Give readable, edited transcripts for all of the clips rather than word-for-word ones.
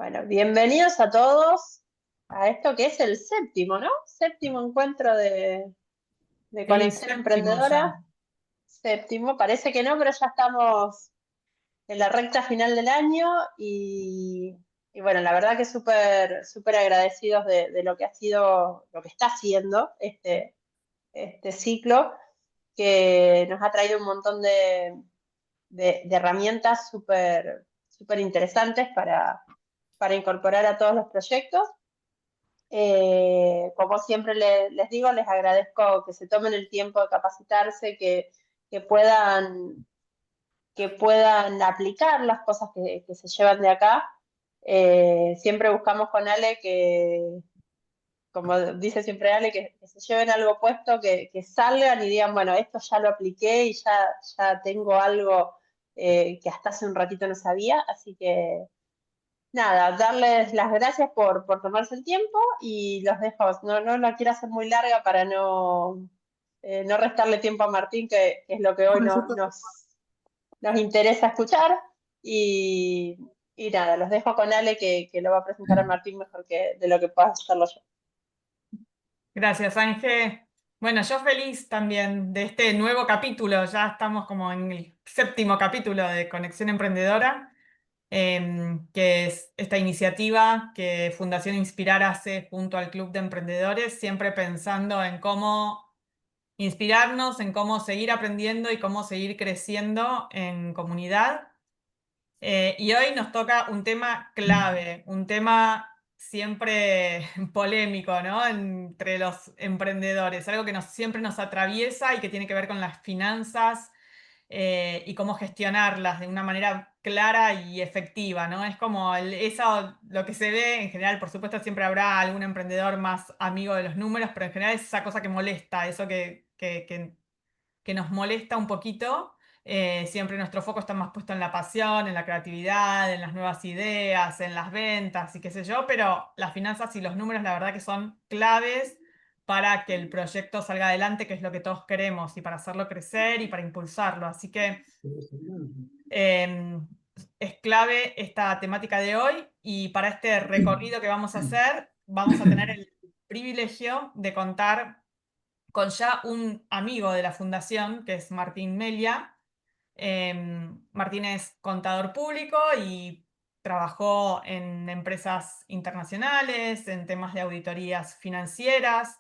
Bueno, bienvenidos a todos a esto que es el séptimo, ¿no? Séptimo encuentro de Sí, Conexión séptimo Emprendedora. ya. Séptimo, parece que no, pero ya estamos en la recta final del año y bueno, la verdad que súper agradecidos de lo que ha sido, lo que está haciendo este ciclo, que nos ha traído un montón de herramientas súper interesantes para incorporar a todos los proyectos. Como siempre les digo, les agradezco que se tomen el tiempo de capacitarse, que puedan, que puedan aplicar las cosas que se llevan de acá. Siempre buscamos con Ale como dice siempre Ale, que se lleven algo puesto, que salgan y digan, bueno, esto ya lo apliqué y ya tengo algo que hasta hace un ratito no sabía, así que nada, darles las gracias por tomarse el tiempo y los dejo. No la quiero hacer muy larga para no restarle tiempo a Martín, que es lo que hoy nos interesa escuchar. Y, y nada, los dejo con Ale, que lo va a presentar a Martín mejor que de lo que pueda hacerlo yo. Gracias, Ángel. Bueno, yo feliz también de este nuevo capítulo. Ya estamos como en el séptimo capítulo de Conexión Emprendedora, que es esta iniciativa que Fundación Inspirar hace junto al Club de Emprendedores, siempre pensando en cómo inspirarnos, en cómo seguir aprendiendo y cómo seguir creciendo en comunidad. Y hoy nos toca un tema clave, un tema siempre polémico, ¿no? Entre los emprendedores, algo que siempre nos atraviesa y que tiene que ver con las finanzas y cómo gestionarlas de una manera clara y efectiva, ¿no? Es como eso, lo que se ve en general, por supuesto, siempre habrá algún emprendedor más amigo de los números, pero en general es esa cosa que molesta, eso que nos molesta un poquito. Siempre nuestro foco está más puesto en la pasión, en la creatividad, en las nuevas ideas, en las ventas y qué sé yo, pero las finanzas y los números la verdad que son claves para que el proyecto salga adelante, que es lo que todos queremos, y para hacerlo crecer y para impulsarlo. Así que eh, es clave esta temática de hoy y para este recorrido que vamos a hacer, vamos a tener el privilegio de contar con ya un amigo de la fundación, que es Martín Melia. Martín es contador público y trabajó en empresas internacionales, en temas de auditorías financieras,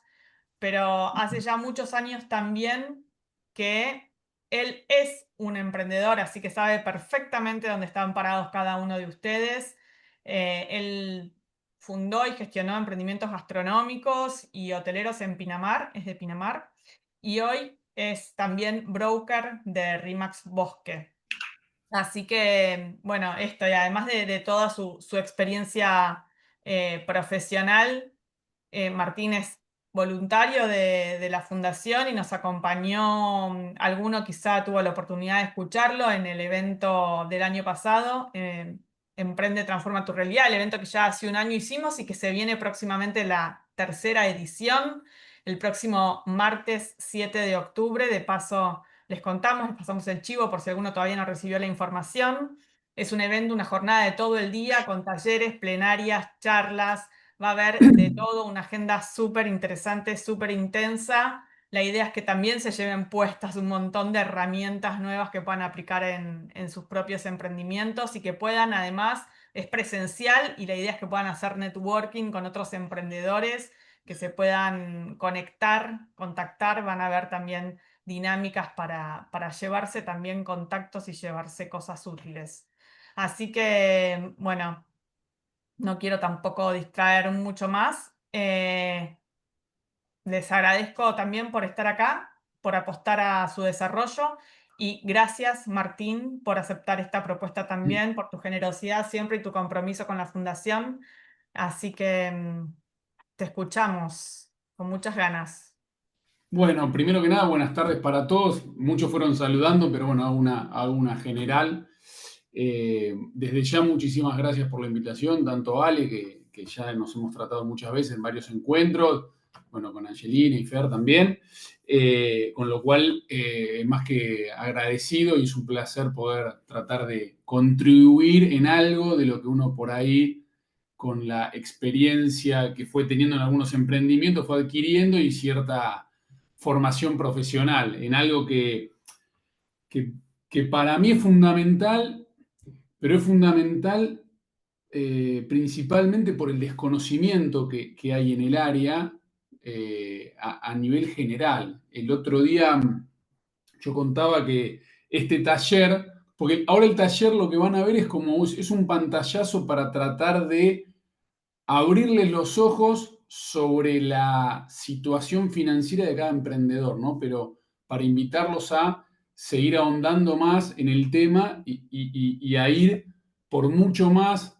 pero hace ya muchos años también que él es un emprendedor, así que sabe perfectamente dónde están parados cada uno de ustedes. Él fundó y gestionó emprendimientos gastronómicos y hoteleros en Pinamar, es de Pinamar, y hoy es también broker de RIMAX Bosque. Así que, bueno, esto, y además de toda su experiencia profesional, Martín es voluntario de la fundación y nos acompañó, alguno quizá tuvo la oportunidad de escucharlo en el evento del año pasado, Emprende, Transforma tu Realidad, el evento que ya hace un año hicimos y que se viene próximamente la tercera edición, el próximo martes 7 de octubre. De paso, les contamos, les pasamos el chivo por si alguno todavía no recibió la información. Es un evento, una jornada de todo el día con talleres, plenarias, charlas. Va a haber de todo, una agenda súper interesante, súper intensa. La idea es que también se lleven puestas un montón de herramientas nuevas que puedan aplicar en sus propios emprendimientos y que puedan, además, es presencial y la idea es que puedan hacer networking con otros emprendedores, que se puedan conectar, contactar. Van a haber también dinámicas para llevarse también contactos y llevarse cosas útiles. Así que, bueno, no quiero tampoco distraer mucho más. Les agradezco también por estar acá, por apostar a su desarrollo y gracias, Martín, por aceptar esta propuesta también, por tu generosidad siempre y tu compromiso con la fundación. Así que te escuchamos con muchas ganas. Bueno, primero que nada, buenas tardes para todos. Muchos fueron saludando, pero bueno, hago una general. Desde ya, muchísimas gracias por la invitación, tanto Ale, que ya nos hemos tratado muchas veces en varios encuentros, bueno, con Angelina y Fer también, con lo cual, más que agradecido y es un placer poder tratar de contribuir en algo de lo que uno por ahí con la experiencia que fue teniendo en algunos emprendimientos, fue adquiriendo y cierta formación profesional en algo que para mí es fundamental, pero es fundamental principalmente por el desconocimiento que hay en el área a nivel general. El otro día yo contaba que este taller, porque ahora el taller lo que van a ver es como es un pantallazo para tratar de abrirles los ojos sobre la situación financiera de cada emprendedor, ¿no? Pero para invitarlos a seguir ahondando más en el tema y a ir por mucho más,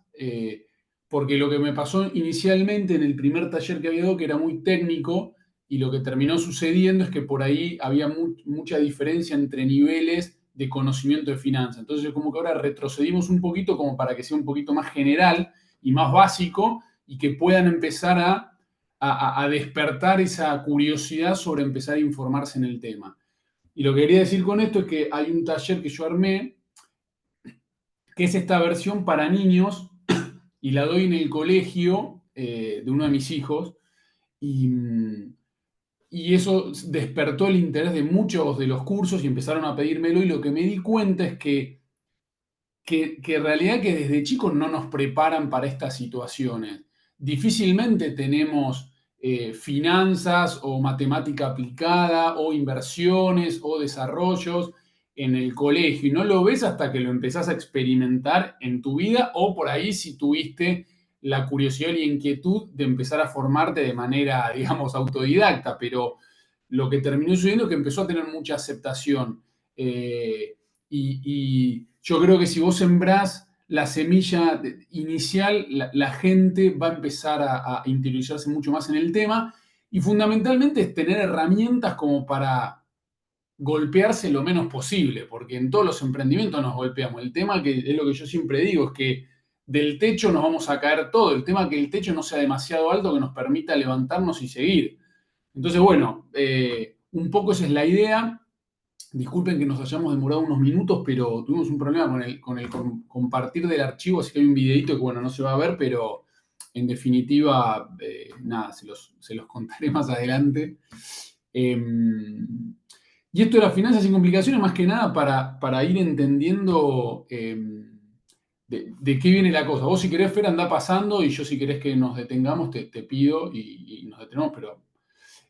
porque lo que me pasó inicialmente en el primer taller que había dado, que era muy técnico, y lo que terminó sucediendo es que por ahí había mucha diferencia entre niveles de conocimiento de finanzas. Entonces, como que ahora retrocedimos un poquito como para que sea un poquito más general y más básico, y que puedan empezar a despertar esa curiosidad sobre empezar a informarse en el tema. Y lo que quería decir con esto es que hay un taller que yo armé, que es esta versión para niños, y la doy en el colegio de uno de mis hijos, y eso despertó el interés de muchos de los cursos y empezaron a pedírmelo, y lo que me di cuenta es que en realidad que desde chicos no nos preparan para estas situaciones. Difícilmente tenemos finanzas o matemática aplicada o inversiones o desarrollos en el colegio, y no lo ves hasta que lo empezás a experimentar en tu vida, o por ahí si tuviste la curiosidad y inquietud de empezar a formarte de manera, digamos, autodidacta, pero lo que terminó sucediendo es que empezó a tener mucha aceptación. Y yo creo que si vos sembrás la semilla inicial, la gente va a empezar a interiorizarse mucho más en el tema, y fundamentalmente es tener herramientas como para golpearse lo menos posible, porque en todos los emprendimientos nos golpeamos. El tema, que es lo que yo siempre digo, es que del techo nos vamos a caer todo. El tema es que el techo no sea demasiado alto, que nos permita levantarnos y seguir. Entonces, bueno, un poco esa es la idea. Disculpen que nos hayamos demorado unos minutos, pero tuvimos un problema con el compartir del archivo, así que hay un videito que, bueno, no se va a ver, pero en definitiva, nada, se los contaré más adelante. Y esto de las finanzas sin complicaciones, más que nada para ir entendiendo de qué viene la cosa. Vos, si querés, Fer, andá pasando, y yo, si querés que nos detengamos, te pido y nos detenemos, pero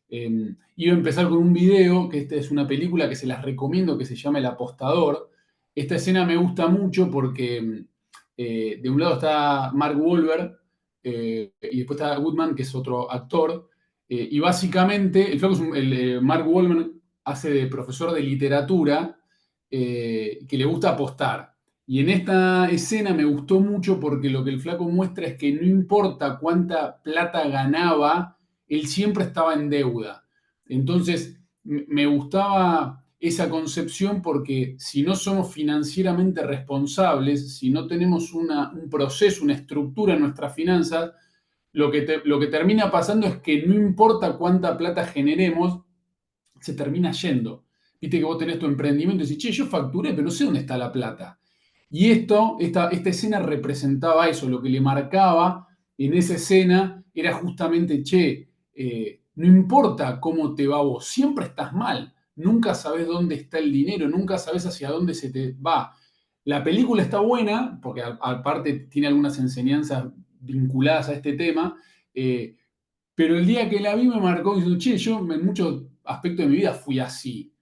iba a empezar con un video, que esta es una película que se las recomiendo, que se llama El Apostador. Esta escena me gusta mucho porque de un lado está Mark Wahlberg y después está Goodman, que es otro actor, y básicamente el flaco Mark Wahlberg hace de profesor de literatura que le gusta apostar. Y en esta escena me gustó mucho porque lo que el flaco muestra es que no importa cuánta plata ganaba, él siempre estaba en deuda. Entonces, me gustaba esa concepción, porque si no somos financieramente responsables, si no tenemos un proceso, una estructura en nuestras finanzas, lo que termina pasando es que no importa cuánta plata generemos, se termina yendo. Viste que vos tenés tu emprendimiento y decís, che, yo facturé, pero no sé dónde está la plata. Y esta escena representaba eso. Lo que le marcaba en esa escena era justamente, che, no importa cómo te va vos, siempre estás mal. Nunca sabés dónde está el dinero, nunca sabés hacia dónde se te va. La película está buena, porque aparte tiene algunas enseñanzas vinculadas a este tema, pero el día que la vi me marcó diciendo, che, yo en muchos aspectos de mi vida fui así.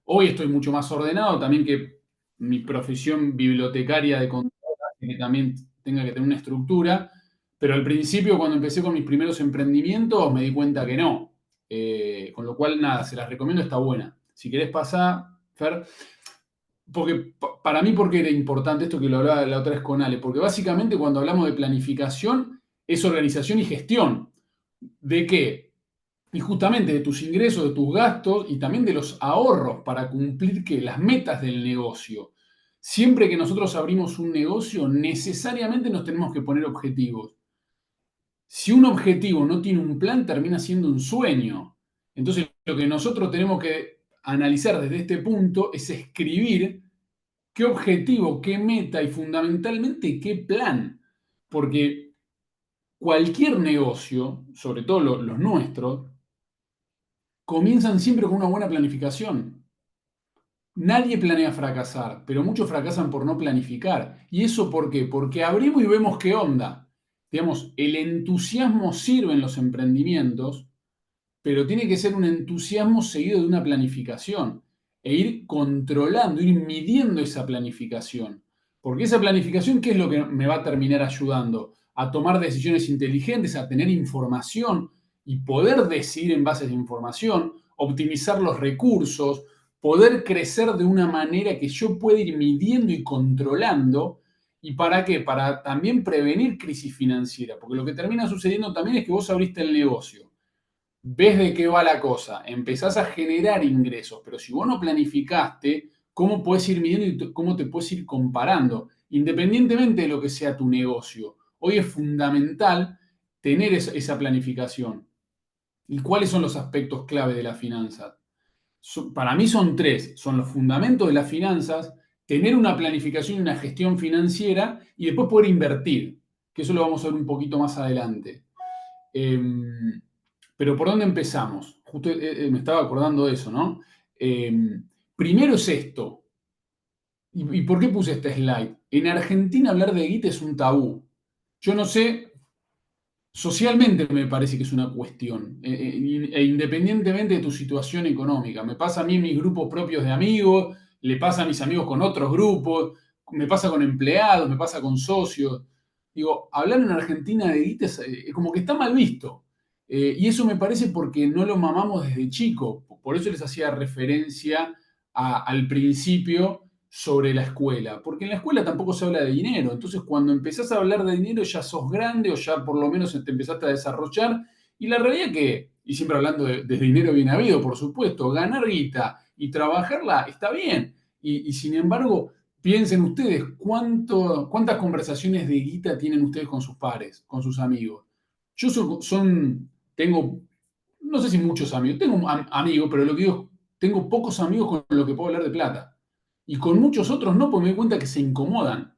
Hoy estoy mucho más ordenado, también que mi profesión bibliotecaria de contadora, que también tenga que tener una estructura, pero al principio, cuando empecé con mis primeros emprendimientos, me di cuenta que no. Con lo cual, nada, se las recomiendo, está buena. Si querés pasar, Fer, porque para mí, ¿por qué era importante esto que lo hablaba la otra vez con Ale? Porque básicamente cuando hablamos de planificación es organización y gestión. ¿De qué? Y justamente de tus ingresos, de tus gastos y también de los ahorros para cumplir las metas del negocio. Siempre que nosotros abrimos un negocio, necesariamente nos tenemos que poner objetivos. Si un objetivo no tiene un plan, termina siendo un sueño. Entonces, lo que nosotros tenemos que analizar desde este punto es escribir qué objetivo, qué meta y fundamentalmente qué plan. porque cualquier negocio, sobre todo los nuestros, comienzan siempre con una buena planificación. Nadie planea fracasar, pero muchos fracasan por no planificar. ¿Y eso por qué? Porque abrimos y vemos qué onda. Digamos, el entusiasmo sirve en los emprendimientos, pero tiene que ser un entusiasmo seguido de una planificación e ir controlando, ir midiendo esa planificación. Porque esa planificación, ¿qué es lo que me va a terminar ayudando? A tomar decisiones inteligentes, a tener información y poder decidir en base a esa información, optimizar los recursos, poder crecer de una manera que yo pueda ir midiendo y controlando. ¿Y para qué? Para también prevenir crisis financiera, porque lo que termina sucediendo también es que vos abriste el negocio, ves de qué va la cosa, empezás a generar ingresos, pero si vos no planificaste, ¿cómo puedes ir midiendo y cómo te puedes ir comparando? Independientemente de lo que sea tu negocio, hoy es fundamental tener esa planificación. ¿Y cuáles son los aspectos clave de las finanzas? Para mí son tres, son los fundamentos de las finanzas, tener una planificación y una gestión financiera y después poder invertir, que eso lo vamos a ver un poquito más adelante. Pero ¿por dónde empezamos? Justo me estaba acordando de eso, ¿no? Primero es esto. ¿Y por qué puse este slide? En Argentina hablar de guita es un tabú. Yo no sé, socialmente me parece que es una cuestión, e independientemente de tu situación económica. Me pasa a mí en mis grupos propios de amigos, le pasa a mis amigos con otros grupos, me pasa con empleados, me pasa con socios. Digo, hablar en Argentina de guita es como que está mal visto. Y eso me parece porque no lo mamamos desde chico. Por eso les hacía referencia al principio sobre la escuela, porque en la escuela tampoco se habla de dinero, entonces cuando empezás a hablar de dinero ya sos grande o ya por lo menos te empezaste a desarrollar, y la realidad que, y siempre hablando de dinero bien habido, por supuesto, ganar guita y trabajarla está bien, y sin embargo, piensen ustedes cuántas conversaciones de guita tienen ustedes con sus pares, con sus amigos. Yo tengo, no sé si muchos amigos, tengo amigos, pero lo que digo, tengo pocos amigos con los que puedo hablar de plata. Y con muchos otros no, porque me doy cuenta que se incomodan.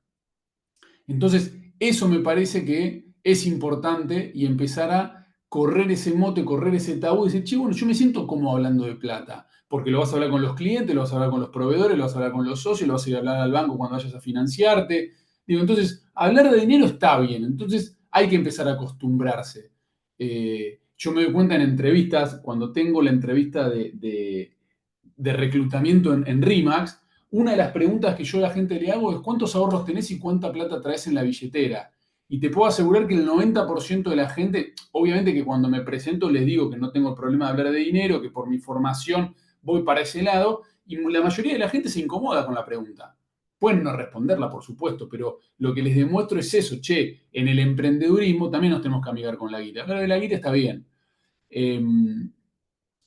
Entonces, eso me parece que es importante y empezar a correr ese mote, correr ese tabú y decir, che, bueno, yo me siento cómodo hablando de plata, porque lo vas a hablar con los clientes, lo vas a hablar con los proveedores, lo vas a hablar con los socios, lo vas a ir a hablar al banco cuando vayas a financiarte. Digo, entonces, hablar de dinero está bien, entonces hay que empezar a acostumbrarse. Yo me doy cuenta en entrevistas, cuando tengo la entrevista de reclutamiento en RIMAX, una de las preguntas que yo a la gente le hago es ¿cuántos ahorros tenés y cuánta plata traes en la billetera? Y te puedo asegurar que el 90% de la gente, obviamente que cuando me presento les digo que no tengo problema de hablar de dinero, que por mi formación voy para ese lado, y la mayoría de la gente se incomoda con la pregunta. Pueden no responderla, por supuesto, pero lo que les demuestro es eso, che, en el emprendedurismo también nos tenemos que amigar con la guita. Pero de la guita está bien.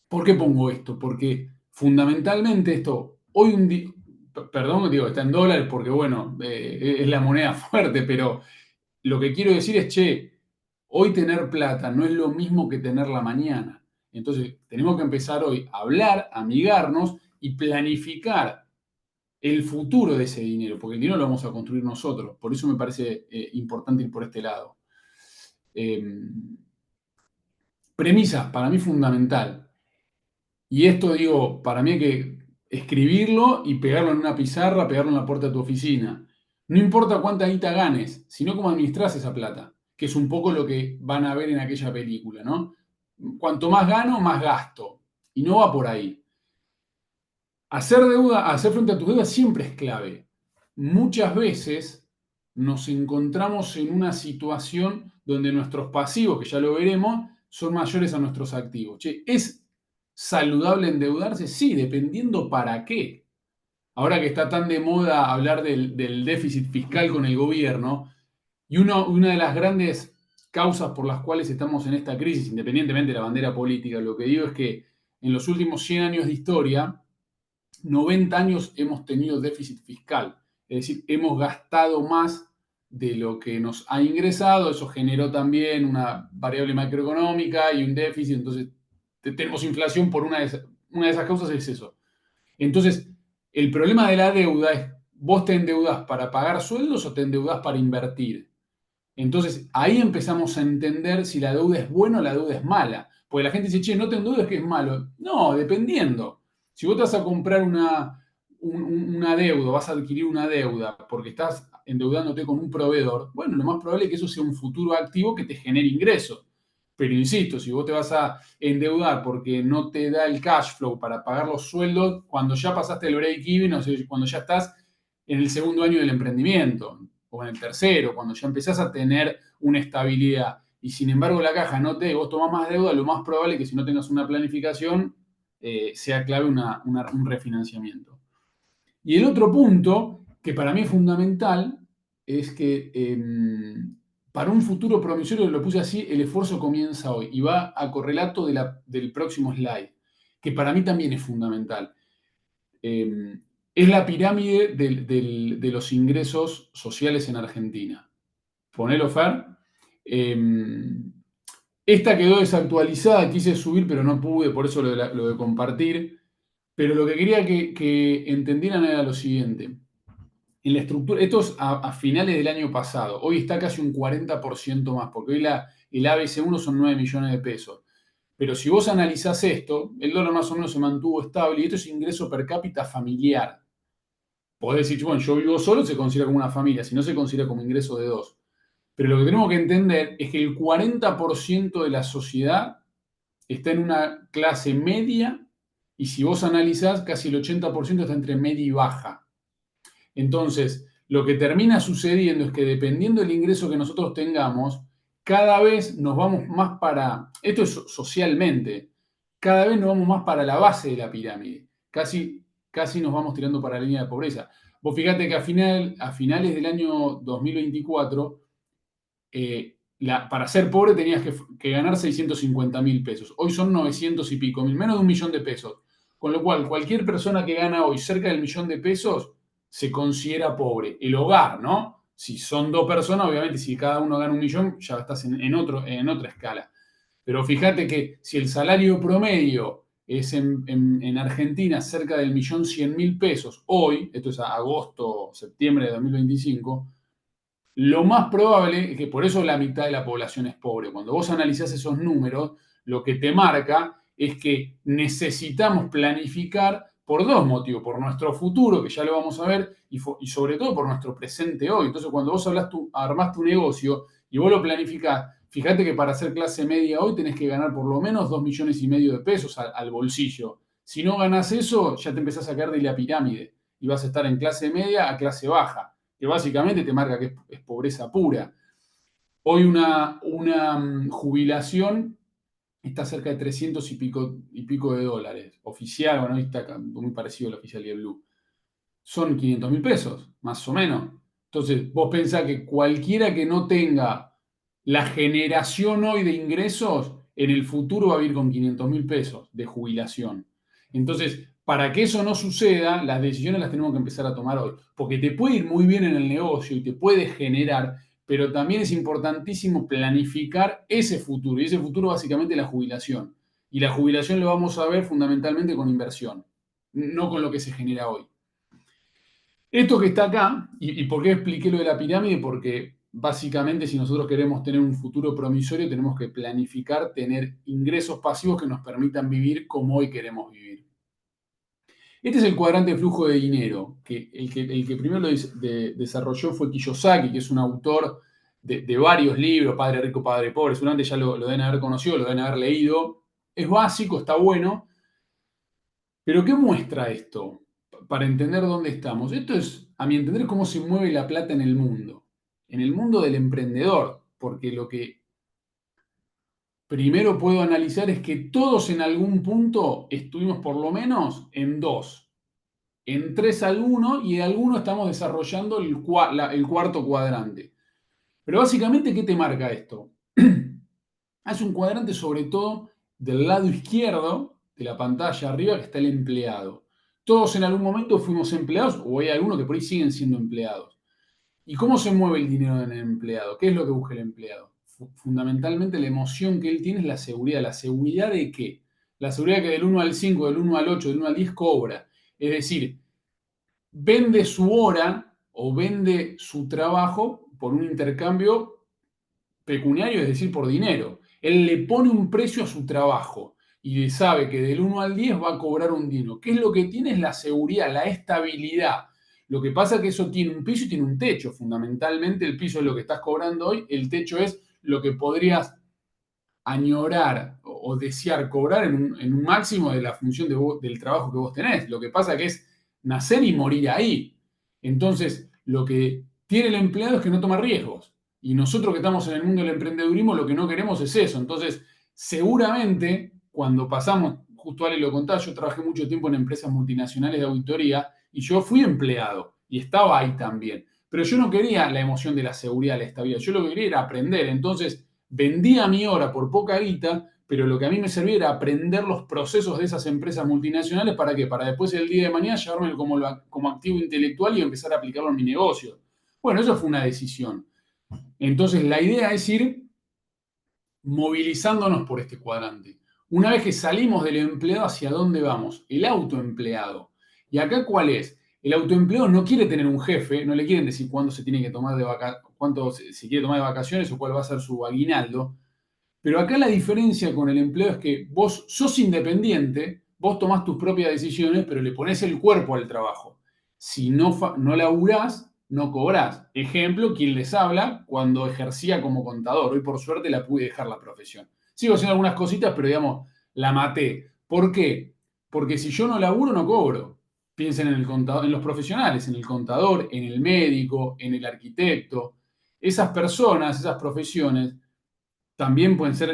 ¿Por qué pongo esto? Porque fundamentalmente esto, hoy un día, perdón, digo, está en dólares porque, bueno, es la moneda fuerte, pero lo que quiero decir es, che, hoy tener plata no es lo mismo que tenerla mañana. Entonces, tenemos que empezar hoy a hablar, a amigarnos y planificar el futuro de ese dinero, porque el dinero lo vamos a construir nosotros. Por eso me parece importante ir por este lado. Premisas, para mí fundamental. Y esto, digo, para mí hay que escribirlo y pegarlo en una pizarra, pegarlo en la puerta de tu oficina. No importa cuánta guita ganes, sino cómo administras esa plata, que es un poco lo que van a ver en aquella película, ¿no? Cuanto más gano, más gasto. Y no va por ahí. Hacer deuda, hacer frente a tus deudas siempre es clave. Muchas veces nos encontramos en una situación donde nuestros pasivos, que ya lo veremos, son mayores a nuestros activos. Che, ¿es saludable endeudarse? Sí, dependiendo para qué. Ahora que está tan de moda hablar del déficit fiscal con el gobierno, y una de las grandes causas por las cuales estamos en esta crisis, independientemente de la bandera política, lo que digo es que en los últimos 100 años de historia, 90 años hemos tenido déficit fiscal, es decir, hemos gastado más de lo que nos ha ingresado, eso generó también una variable macroeconómica y un déficit, entonces tenemos inflación por una de esas causas es eso. Entonces, el problema de la deuda es, vos te endeudás para pagar sueldos o te endeudás para invertir. Entonces, ahí empezamos a entender si la deuda es buena o la deuda es mala. Porque la gente dice, che, no te endeudes que es malo. No, dependiendo. Si vos te vas a comprar una deuda, vas a adquirir una deuda porque estás endeudándote con un proveedor, bueno, lo más probable es que eso sea un futuro activo que te genere ingresos. Pero insisto, si vos te vas a endeudar porque no te da el cash flow para pagar los sueldos, cuando ya pasaste el break-even, o sea, cuando ya estás en el segundo año del emprendimiento, o en el tercero, cuando ya empezás a tener una estabilidad, y sin embargo la caja no te, vos tomás más deuda, lo más probable es que si no tengas una planificación, sea clave un refinanciamiento. Y el otro punto, que para mí es fundamental, es que para un futuro promisorio, lo puse así, el esfuerzo comienza hoy y va a correlato del próximo slide, que para mí también es fundamental. Es la pirámide de los ingresos sociales en Argentina. Ponelo, Fer. Esta quedó desactualizada, quise subir, pero no pude, por eso lo de compartir. Pero lo que quería que entendieran era lo siguiente. En la estructura, esto es a finales del año pasado, hoy está casi un 40% más, porque hoy el ABC1 son 9 millones de pesos. Pero si vos analizás esto, el dólar más o menos se mantuvo estable y esto es ingreso per cápita familiar. Podés decir, bueno, yo vivo solo, se considera como una familia, si no se considera como ingreso de dos. Pero lo que tenemos que entender es que el 40% de la sociedad está en una clase media y si vos analizás, casi el 80% está entre media y baja. Entonces, lo que termina sucediendo es que dependiendo del ingreso que nosotros tengamos, cada vez nos vamos más para, esto es socialmente, cada vez nos vamos más para la base de la pirámide. Casi nos vamos tirando para la línea de pobreza. Vos fíjate que a finales del año 2024, para ser pobre tenías que ganar 650.000 pesos. Hoy son 900 y pico mil, menos de 1.000.000 de pesos. Con lo cual, cualquier persona que gana hoy cerca del 1.000.000 de pesos se considera pobre. El hogar, ¿no? Si son dos personas, obviamente, si cada uno gana 1.000.000, ya estás en otra escala. Pero fíjate que si el salario promedio es en Argentina cerca del 1.100.000 pesos, hoy, esto es agosto, septiembre de 2025, lo más probable es que por eso la mitad de la población es pobre. Cuando vos analizás esos números, lo que te marca es que necesitamos planificar por dos motivos, por nuestro futuro, que ya lo vamos a ver, y sobre todo por nuestro presente hoy. Entonces, cuando vos armás tu negocio y vos lo planificás, fíjate que para hacer clase media hoy tenés que ganar por lo menos 2,5 millones de pesos al bolsillo. Si no ganás eso, ya te empezás a caer de la pirámide y vas a estar en clase media a clase baja, que básicamente te marca que es pobreza pura. Hoy una jubilación está cerca de 300 y pico de dólares. Oficial, bueno, ahí está muy parecido al oficial y el blue. Son 500.000 pesos, más o menos. Entonces, vos pensás que cualquiera que no tenga la generación hoy de ingresos, en el futuro va a vivir con 500.000 pesos de jubilación. Entonces, para que eso no suceda, las decisiones las tenemos que empezar a tomar hoy. Porque te puede ir muy bien en el negocio y te puede generar, pero también es importantísimo planificar ese futuro. Y ese futuro básicamente es la jubilación. Y la jubilación lo vamos a ver fundamentalmente con inversión, no con lo que se genera hoy. Esto que está acá, y por qué expliqué lo de la pirámide, porque básicamente si nosotros queremos tener un futuro promisorio, tenemos que planificar tener ingresos pasivos que nos permitan vivir como hoy queremos vivir. Este es el cuadrante de flujo de dinero, que el que primero lo desarrolló fue Kiyosaki, que es un autor de varios libros, Padre Rico, Padre Pobre, seguramente ya lo deben haber conocido, lo deben haber leído. Es básico, está bueno. Pero ¿qué muestra esto? Para entender dónde estamos. Esto es, a mi entender, cómo se mueve la plata en el mundo del emprendedor, porque lo que primero puedo analizar es que todos en algún punto estuvimos por lo menos en dos, en tres alguno y en alguno estamos desarrollando el cuarto cuadrante. Pero básicamente, ¿qué te marca esto? Es un cuadrante sobre todo del lado izquierdo de la pantalla arriba que está el empleado. Todos en algún momento fuimos empleados o hay algunos que por ahí siguen siendo empleados. ¿Y cómo se mueve el dinero en el empleado? ¿Qué es lo que busca el empleado? Fundamentalmente la emoción que él tiene es la seguridad. ¿La seguridad de qué? La seguridad que del 1 al 5, del 1 al 8, del 1 al 10 cobra. Es decir, vende su hora o vende su trabajo por un intercambio pecuniario, es decir, por dinero. Él le pone un precio a su trabajo y sabe que del 1 al 10 va a cobrar un dinero. ¿Qué es lo que tiene? Es la seguridad, la estabilidad. Lo que pasa es que eso tiene un piso y tiene un techo. Fundamentalmente el piso es lo que estás cobrando hoy, el techo es lo que podrías añorar o desear cobrar en un máximo de la función del trabajo que vos tenés. Lo que pasa que es nacer y morir ahí. Entonces, lo que tiene el empleado es que no toma riesgos. Y nosotros que estamos en el mundo del emprendedurismo, lo que no queremos es eso. Entonces, seguramente, cuando pasamos, justo Ale lo contaba, yo trabajé mucho tiempo en empresas multinacionales de auditoría y yo fui empleado y estaba ahí también. Pero yo no quería la emoción de la seguridad, la estabilidad. Yo lo que quería era aprender. Entonces, vendía mi hora por poca guita, pero lo que a mí me servía era aprender los procesos de esas empresas multinacionales. ¿Para qué? Para después el día de mañana llevarme como activo intelectual y empezar a aplicarlo en mi negocio. Bueno, eso fue una decisión. Entonces, la idea es ir movilizándonos por este cuadrante. Una vez que salimos del empleado, ¿hacia dónde vamos? El autoempleado. ¿Y acá cuál es? El autoempleado no quiere tener un jefe, no le quieren decir cuándo se tiene que tomar cuánto se quiere tomar de vacaciones o cuál va a ser su aguinaldo. Pero acá la diferencia con el empleo es que vos sos independiente, vos tomás tus propias decisiones, pero le pones el cuerpo al trabajo. Si no laburás, no cobrás. Ejemplo, quien les habla cuando ejercía como contador. Hoy por suerte la pude dejar la profesión. Sigo haciendo algunas cositas, pero digamos, la maté. ¿Por qué? Porque si yo no laburo, no cobro. Piensen en el contador, en los profesionales, en el contador, en el médico, en el arquitecto. Esas personas, esas profesiones, también pueden ser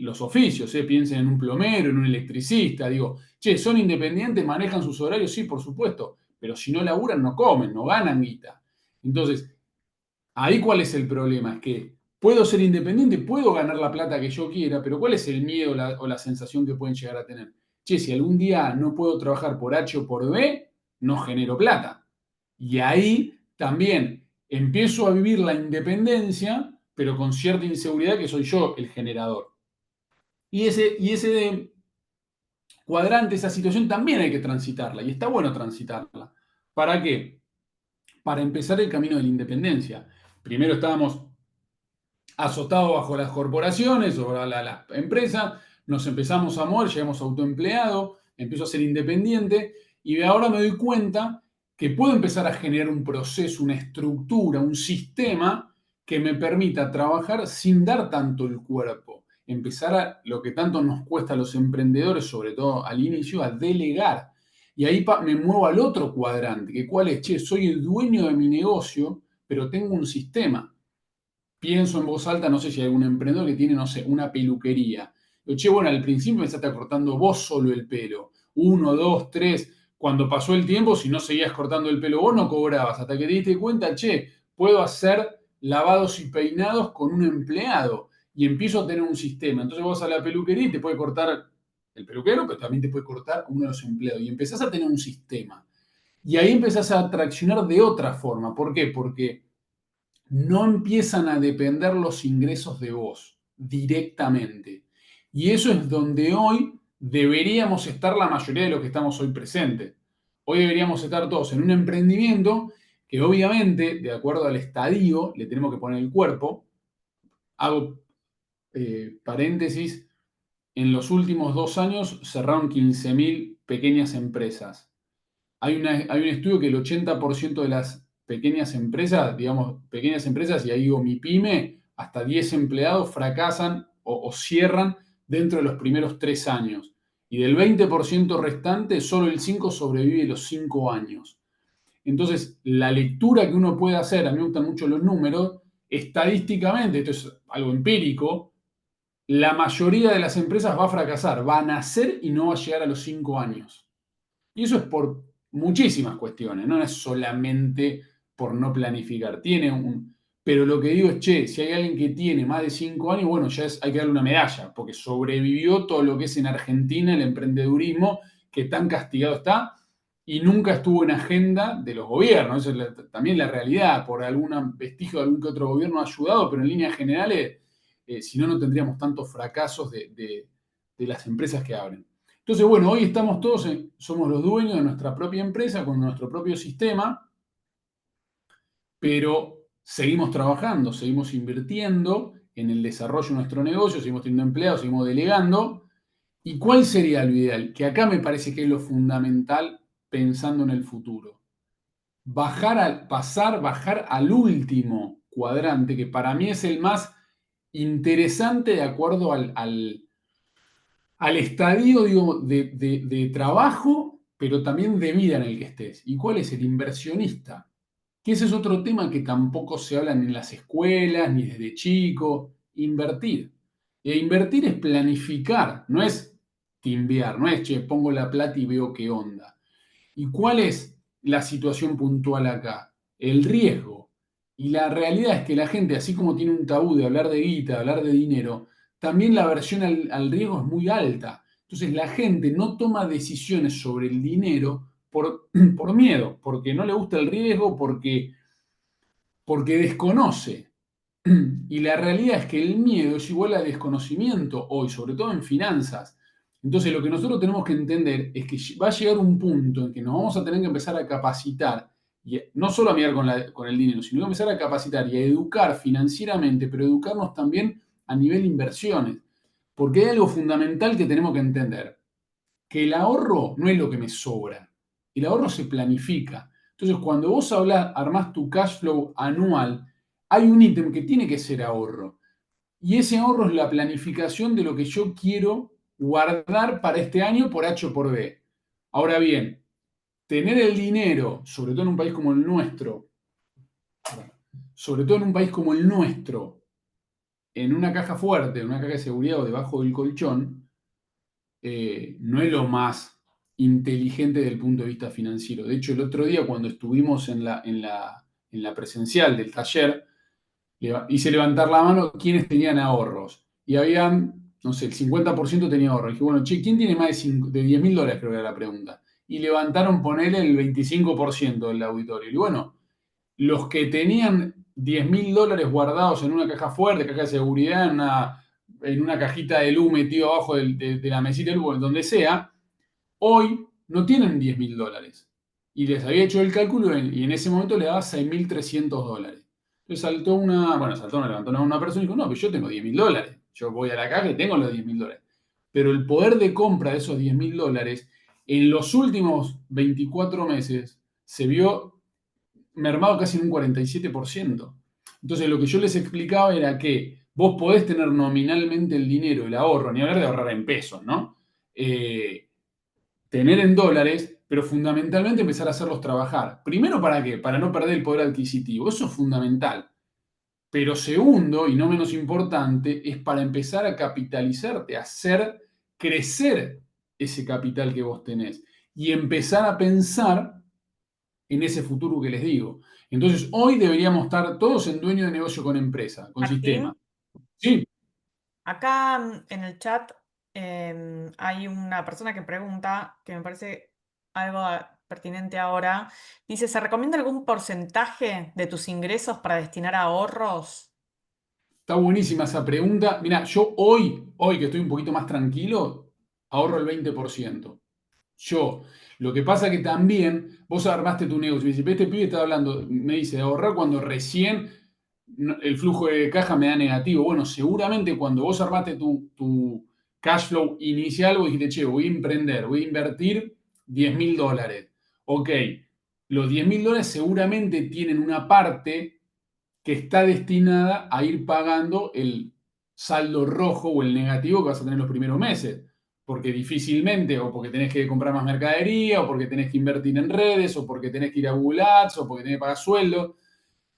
los oficios, piensen en un plomero, en un electricista, digo, che, son independientes, manejan sus horarios, sí, por supuesto, pero si no laburan, no comen, no ganan guita. Entonces, ahí cuál es el problema, es que puedo ser independiente, puedo ganar la plata que yo quiera, pero ¿cuál es el miedo o la sensación que pueden llegar a tener? Che, si algún día no puedo trabajar por H o por B, no genero plata. Y ahí también empiezo a vivir la independencia, pero con cierta inseguridad que soy yo el generador. Y ese cuadrante, esa situación también hay que transitarla, y está bueno transitarla. ¿Para qué? Para empezar el camino de la independencia. Primero estábamos azotados bajo las corporaciones o la empresa, nos empezamos a mover, llegamos a autoempleado, empiezo a ser independiente, y ahora me doy cuenta que puedo empezar a generar un proceso, una estructura, un sistema que me permita trabajar sin dar tanto el cuerpo. Empezar a lo que tanto nos cuesta a los emprendedores, sobre todo al inicio, a delegar. Y ahí me muevo al otro cuadrante, que cuál es, che, soy el dueño de mi negocio, pero tengo un sistema. Pienso en voz alta, no sé si hay algún emprendedor que tiene, no sé, una peluquería. Yo, che, bueno, al principio me estate cortando vos solo el pelo. 1, 2, 3. Cuando pasó el tiempo, si no seguías cortando el pelo vos, no cobrabas. Hasta que te diste cuenta, che, puedo hacer lavados y peinados con un empleado. Y empiezo a tener un sistema. Entonces vos a la peluquería y te puede cortar el peluquero, pero también te puede cortar uno de los empleados. Y empezás a tener un sistema. Y ahí empezás a traccionar de otra forma. ¿Por qué? Porque no empiezan a depender los ingresos de vos directamente. Y eso es donde hoy deberíamos estar la mayoría de los que estamos hoy presentes. Hoy deberíamos estar todos en un emprendimiento que obviamente, de acuerdo al estadio, le tenemos que poner el cuerpo. Hago paréntesis, en los últimos 2 años cerraron 15.000 pequeñas empresas. Hay un estudio que el 80% de las pequeñas empresas, digamos, pequeñas empresas, y ahí digo mi pyme, hasta 10 empleados fracasan o cierran dentro de los primeros 3 años. Y del 20% restante, solo el 5% sobrevive los 5 años. Entonces, la lectura que uno puede hacer, a mí me gustan mucho los números, estadísticamente, esto es algo empírico, la mayoría de las empresas va a fracasar, va a nacer y no va a llegar a los 5 años. Y eso es por muchísimas cuestiones, no es solamente por no planificar. Pero lo que digo es, che, si hay alguien que tiene más de 5 años, bueno, hay que darle una medalla, porque sobrevivió todo lo que es en Argentina el emprendedurismo, que tan castigado está y nunca estuvo en agenda de los gobiernos. Esa es también la realidad. Por algún vestigio de algún que otro gobierno ha ayudado, pero en líneas generales, si no, no tendríamos tantos fracasos de las empresas que abren. Entonces, bueno, hoy estamos todos, somos los dueños de nuestra propia empresa, con nuestro propio sistema, pero seguimos trabajando, seguimos invirtiendo en el desarrollo de nuestro negocio, seguimos teniendo empleados, seguimos delegando. ¿Y cuál sería lo ideal? Que acá me parece que es lo fundamental pensando en el futuro. Bajar al último cuadrante, que para mí es el más interesante de acuerdo al estadio, digo, de trabajo, pero también de vida en el que estés. ¿Y cuál es el inversionista? Que ese es otro tema que tampoco se habla ni en las escuelas, ni desde chico. Invertir. E invertir es planificar, no es timbear, no es, che, pongo la plata y veo qué onda. ¿Y cuál es la situación puntual acá? El riesgo. Y la realidad es que la gente, así como tiene un tabú de hablar de guita, de hablar de dinero, también la aversión al riesgo es muy alta. Entonces la gente no toma decisiones sobre el dinero por miedo, porque no le gusta el riesgo, porque desconoce. Y la realidad es que el miedo es igual a desconocimiento hoy, sobre todo en finanzas. Entonces, lo que nosotros tenemos que entender es que va a llegar un punto en que nos vamos a tener que empezar a capacitar, y no solo a mirar con el dinero, sino que empezar a capacitar y a educar financieramente, pero educarnos también a nivel inversiones. Porque hay algo fundamental que tenemos que entender, que el ahorro no es lo que me sobra, el ahorro se planifica. Entonces, cuando vos armás tu cash flow anual, hay un ítem que tiene que ser ahorro. Y ese ahorro es la planificación de lo que yo quiero guardar para este año por H o por B. Ahora bien, tener el dinero, sobre todo en un país como el nuestro, sobre todo en un país como el nuestro, en una caja fuerte, en una caja de seguridad o debajo del colchón, no es lo más inteligente desde el punto de vista financiero. De hecho, el otro día cuando estuvimos en la presencial del taller, hice levantar la mano quienes tenían ahorros. Y habían, no sé, el 50% tenía ahorros. Y dije, bueno, che, ¿quién tiene más de $10.000? Creo que era la pregunta. Y levantaron, ponele, el 25% del auditorio. Y bueno, los que tenían $10.000 guardados en una caja fuerte, caja de seguridad, en una cajita de luz metido abajo de la mesita de luz, donde sea, hoy no tienen $10.000. Y les había hecho el cálculo y en ese momento le daba $6.300. Entonces levantó una persona y dijo, no, pero yo tengo $10.000. Yo voy a la caja y tengo los $10.000. Pero el poder de compra de esos $10.000 en los últimos 24 meses se vio mermado casi en un 47%. Entonces lo que yo les explicaba era que vos podés tener nominalmente el dinero, el ahorro, ni hablar de ahorrar en pesos, ¿no? Tener en dólares, pero fundamentalmente empezar a hacerlos trabajar. Primero, ¿para qué? Para no perder el poder adquisitivo. Eso es fundamental. Pero segundo, y no menos importante, es para empezar a capitalizarte, a hacer crecer ese capital que vos tenés y empezar a pensar en ese futuro que les digo. Entonces, hoy deberíamos estar todos en dueño de negocio con empresa, con sistema. Martín, Sí, acá en el chat hay una persona que pregunta, que me parece algo pertinente ahora. Dice, ¿se recomienda algún porcentaje de tus ingresos para destinar a ahorros? está buenísima esa pregunta. Mira, yo hoy que estoy un poquito más tranquilo, ahorro el 20%. Yo. Lo que pasa que también vos armaste tu negocio. Me dice, este pibe está hablando, me dice, de ahorrar cuando recién el flujo de caja me da negativo. Bueno, seguramente cuando vos armaste tu cash flow inicial, vos dijiste, che, voy a emprender, voy a invertir $10.000. Ok, los $10.000 seguramente tienen una parte que está destinada a ir pagando el saldo rojo o el negativo que vas a tener los primeros meses. Porque difícilmente, o porque tenés que comprar más mercadería, o porque tenés que invertir en redes, o porque tenés que ir a Google Ads, o porque tenés que pagar sueldo.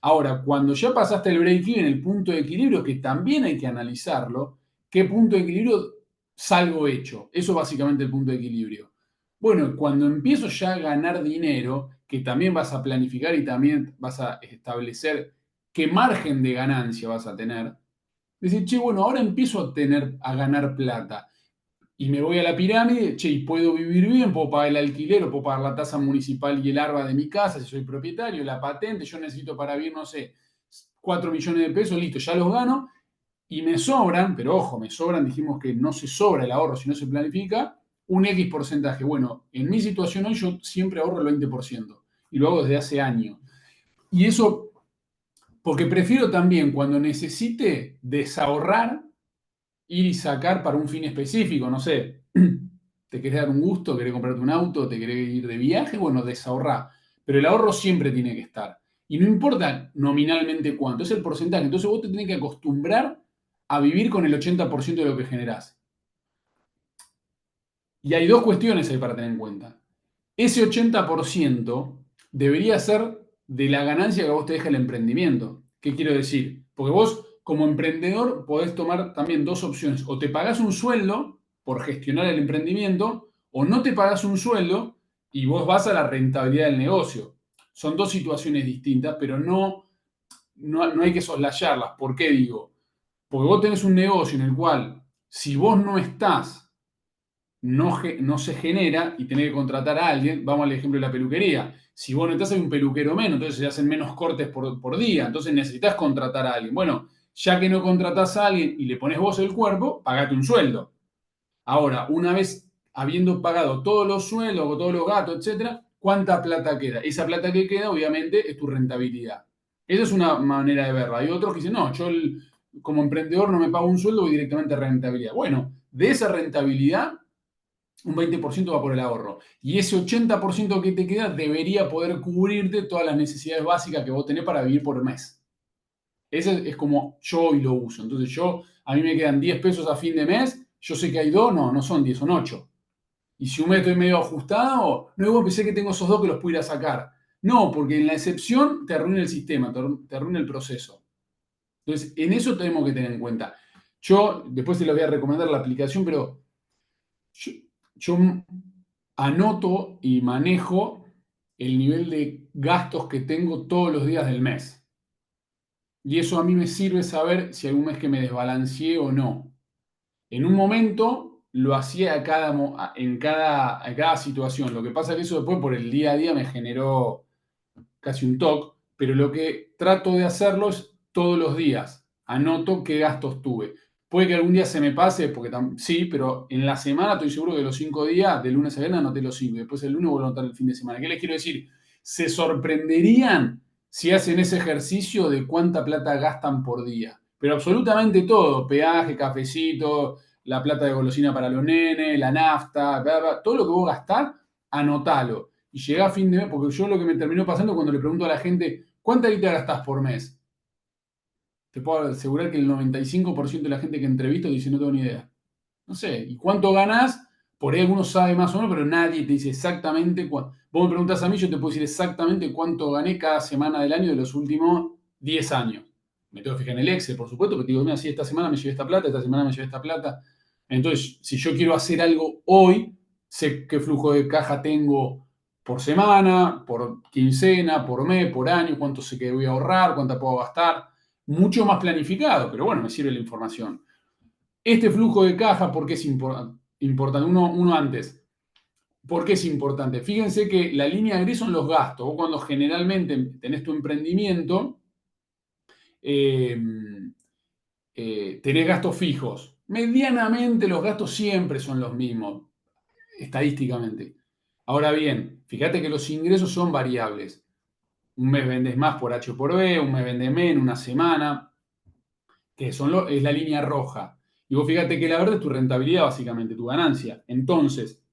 Ahora, cuando ya pasaste el break-even, el punto de equilibrio, que también hay que analizarlo, ¿qué punto de equilibrio salgo hecho? Eso básicamente el punto de equilibrio. Bueno, cuando empiezo ya a ganar dinero, que también vas a planificar y también vas a establecer qué margen de ganancia vas a tener, decir, che, bueno, ahora empiezo a ganar plata y me voy a la pirámide, che, y puedo vivir bien, puedo pagar el alquiler, o puedo pagar la tasa municipal y el ARBA de mi casa si soy propietario, la patente, yo necesito para vivir, no sé, 4 millones de pesos, listo, ya los gano, y me sobran, pero ojo, me sobran, dijimos que no se sobra el ahorro si no se planifica, un X porcentaje. Bueno, en mi situación hoy yo siempre ahorro el 20%, y lo hago desde hace años. Y eso Porque prefiero también, cuando necesite desahorrar, ir y sacar para un fin específico, no sé, te querés dar un gusto, querés comprarte un auto, te querés ir de viaje, bueno, desahorrar. Pero el ahorro siempre tiene que estar. Y no importa nominalmente cuánto, es el porcentaje. Entonces vos te tenés que acostumbrar a vivir con el 80% de lo que generás. Y hay dos cuestiones ahí para tener en cuenta. Ese 80% debería ser de la ganancia que a vos te deja el emprendimiento. ¿Qué quiero decir? Porque vos, como emprendedor, podés tomar también dos opciones. O te pagás un sueldo por gestionar el emprendimiento, o no te pagás un sueldo y vos vas a la rentabilidad del negocio. Son dos situaciones distintas, pero no hay que soslayarlas. ¿Por qué digo? Porque vos tenés un negocio en el cual, si vos no estás, no se genera y tenés que contratar a alguien. Vamos al ejemplo de la peluquería. Si vos no estás, hay un peluquero menos, entonces se hacen menos cortes por día, entonces necesitas contratar a alguien. Bueno, ya que no contratás a alguien y le pones vos el cuerpo, pagate un sueldo. Ahora, una vez habiendo pagado todos los sueldos, todos los gastos, etcétera, ¿cuánta plata queda? Esa plata que queda, obviamente, es tu rentabilidad. Esa es una manera de verla. Hay otros que dicen, no, yo como emprendedor no me pago un sueldo, voy directamente a rentabilidad. Bueno, de esa rentabilidad, un 20% va por el ahorro. Y ese 80% que te queda debería poder cubrirte todas las necesidades básicas que vos tenés para vivir por mes. Ese es como yo hoy lo uso. Entonces a mí me quedan 10 pesos a fin de mes, yo sé que hay dos, no son 10, son 8. Y si un mes estoy medio ajustado, no pensé que tengo esos dos que los pudiera sacar. No, porque en la excepción te arruina el sistema, te arruina el proceso. Entonces, en eso tenemos que tener en cuenta. Yo, después te lo voy a recomendar la aplicación, pero yo anoto y manejo el nivel de gastos que tengo todos los días del mes. Y eso a mí me sirve saber si hay un mes que me desbalanceé o no. En un momento lo hacía en cada situación. Lo que pasa es que eso después por el día a día me generó casi un toque, pero lo que trato de hacerlo es todos los días. Anoto qué gastos tuve. Puede que algún día se me pase, porque sí, pero en la semana estoy seguro que los 5 días, de lunes a viernes, anoté los 5. Después el lunes vuelvo a anotar el fin de semana. ¿Qué les quiero decir? Se sorprenderían si hacen ese ejercicio de cuánta plata gastan por día. Pero absolutamente todo, peaje, cafecito, la plata de golosina para los nenes, la nafta, bla, bla, todo lo que vos gastás, anotalo. Y llega a fin de mes, porque yo lo que me terminó pasando cuando le pregunto a la gente, ¿cuánta guita gastás por mes? Te puedo asegurar que el 95% de la gente que entrevisto dice, no tengo ni idea. No sé, ¿y cuánto ganás? Por ahí algunos saben más o menos, pero nadie te dice exactamente cuánto. Vos me preguntás a mí, yo te puedo decir exactamente cuánto gané cada semana del año de los últimos 10 años. Me tengo que fijar en el Excel, por supuesto, que te digo, mira, si esta semana me llevé esta plata, esta semana me llevé esta plata. Entonces, si yo quiero hacer algo hoy, sé qué flujo de caja tengo por semana, por quincena, por mes, por año, cuánto sé que voy a ahorrar, cuánto puedo gastar. Mucho más planificado, pero bueno, me sirve la información. Este flujo de caja, ¿por qué es importante? Uno antes. ¿Por qué es importante? Fíjense que la línea gris son los gastos. Vos cuando generalmente tenés tu emprendimiento, eh, tenés gastos fijos. Medianamente los gastos siempre son los mismos, estadísticamente. Ahora bien, fíjate que los ingresos son variables. Un mes vendes más por H o por B, un mes vendes menos, una semana, que es la línea roja. Y vos fíjate que la verde es tu rentabilidad, básicamente, tu ganancia. Entonces,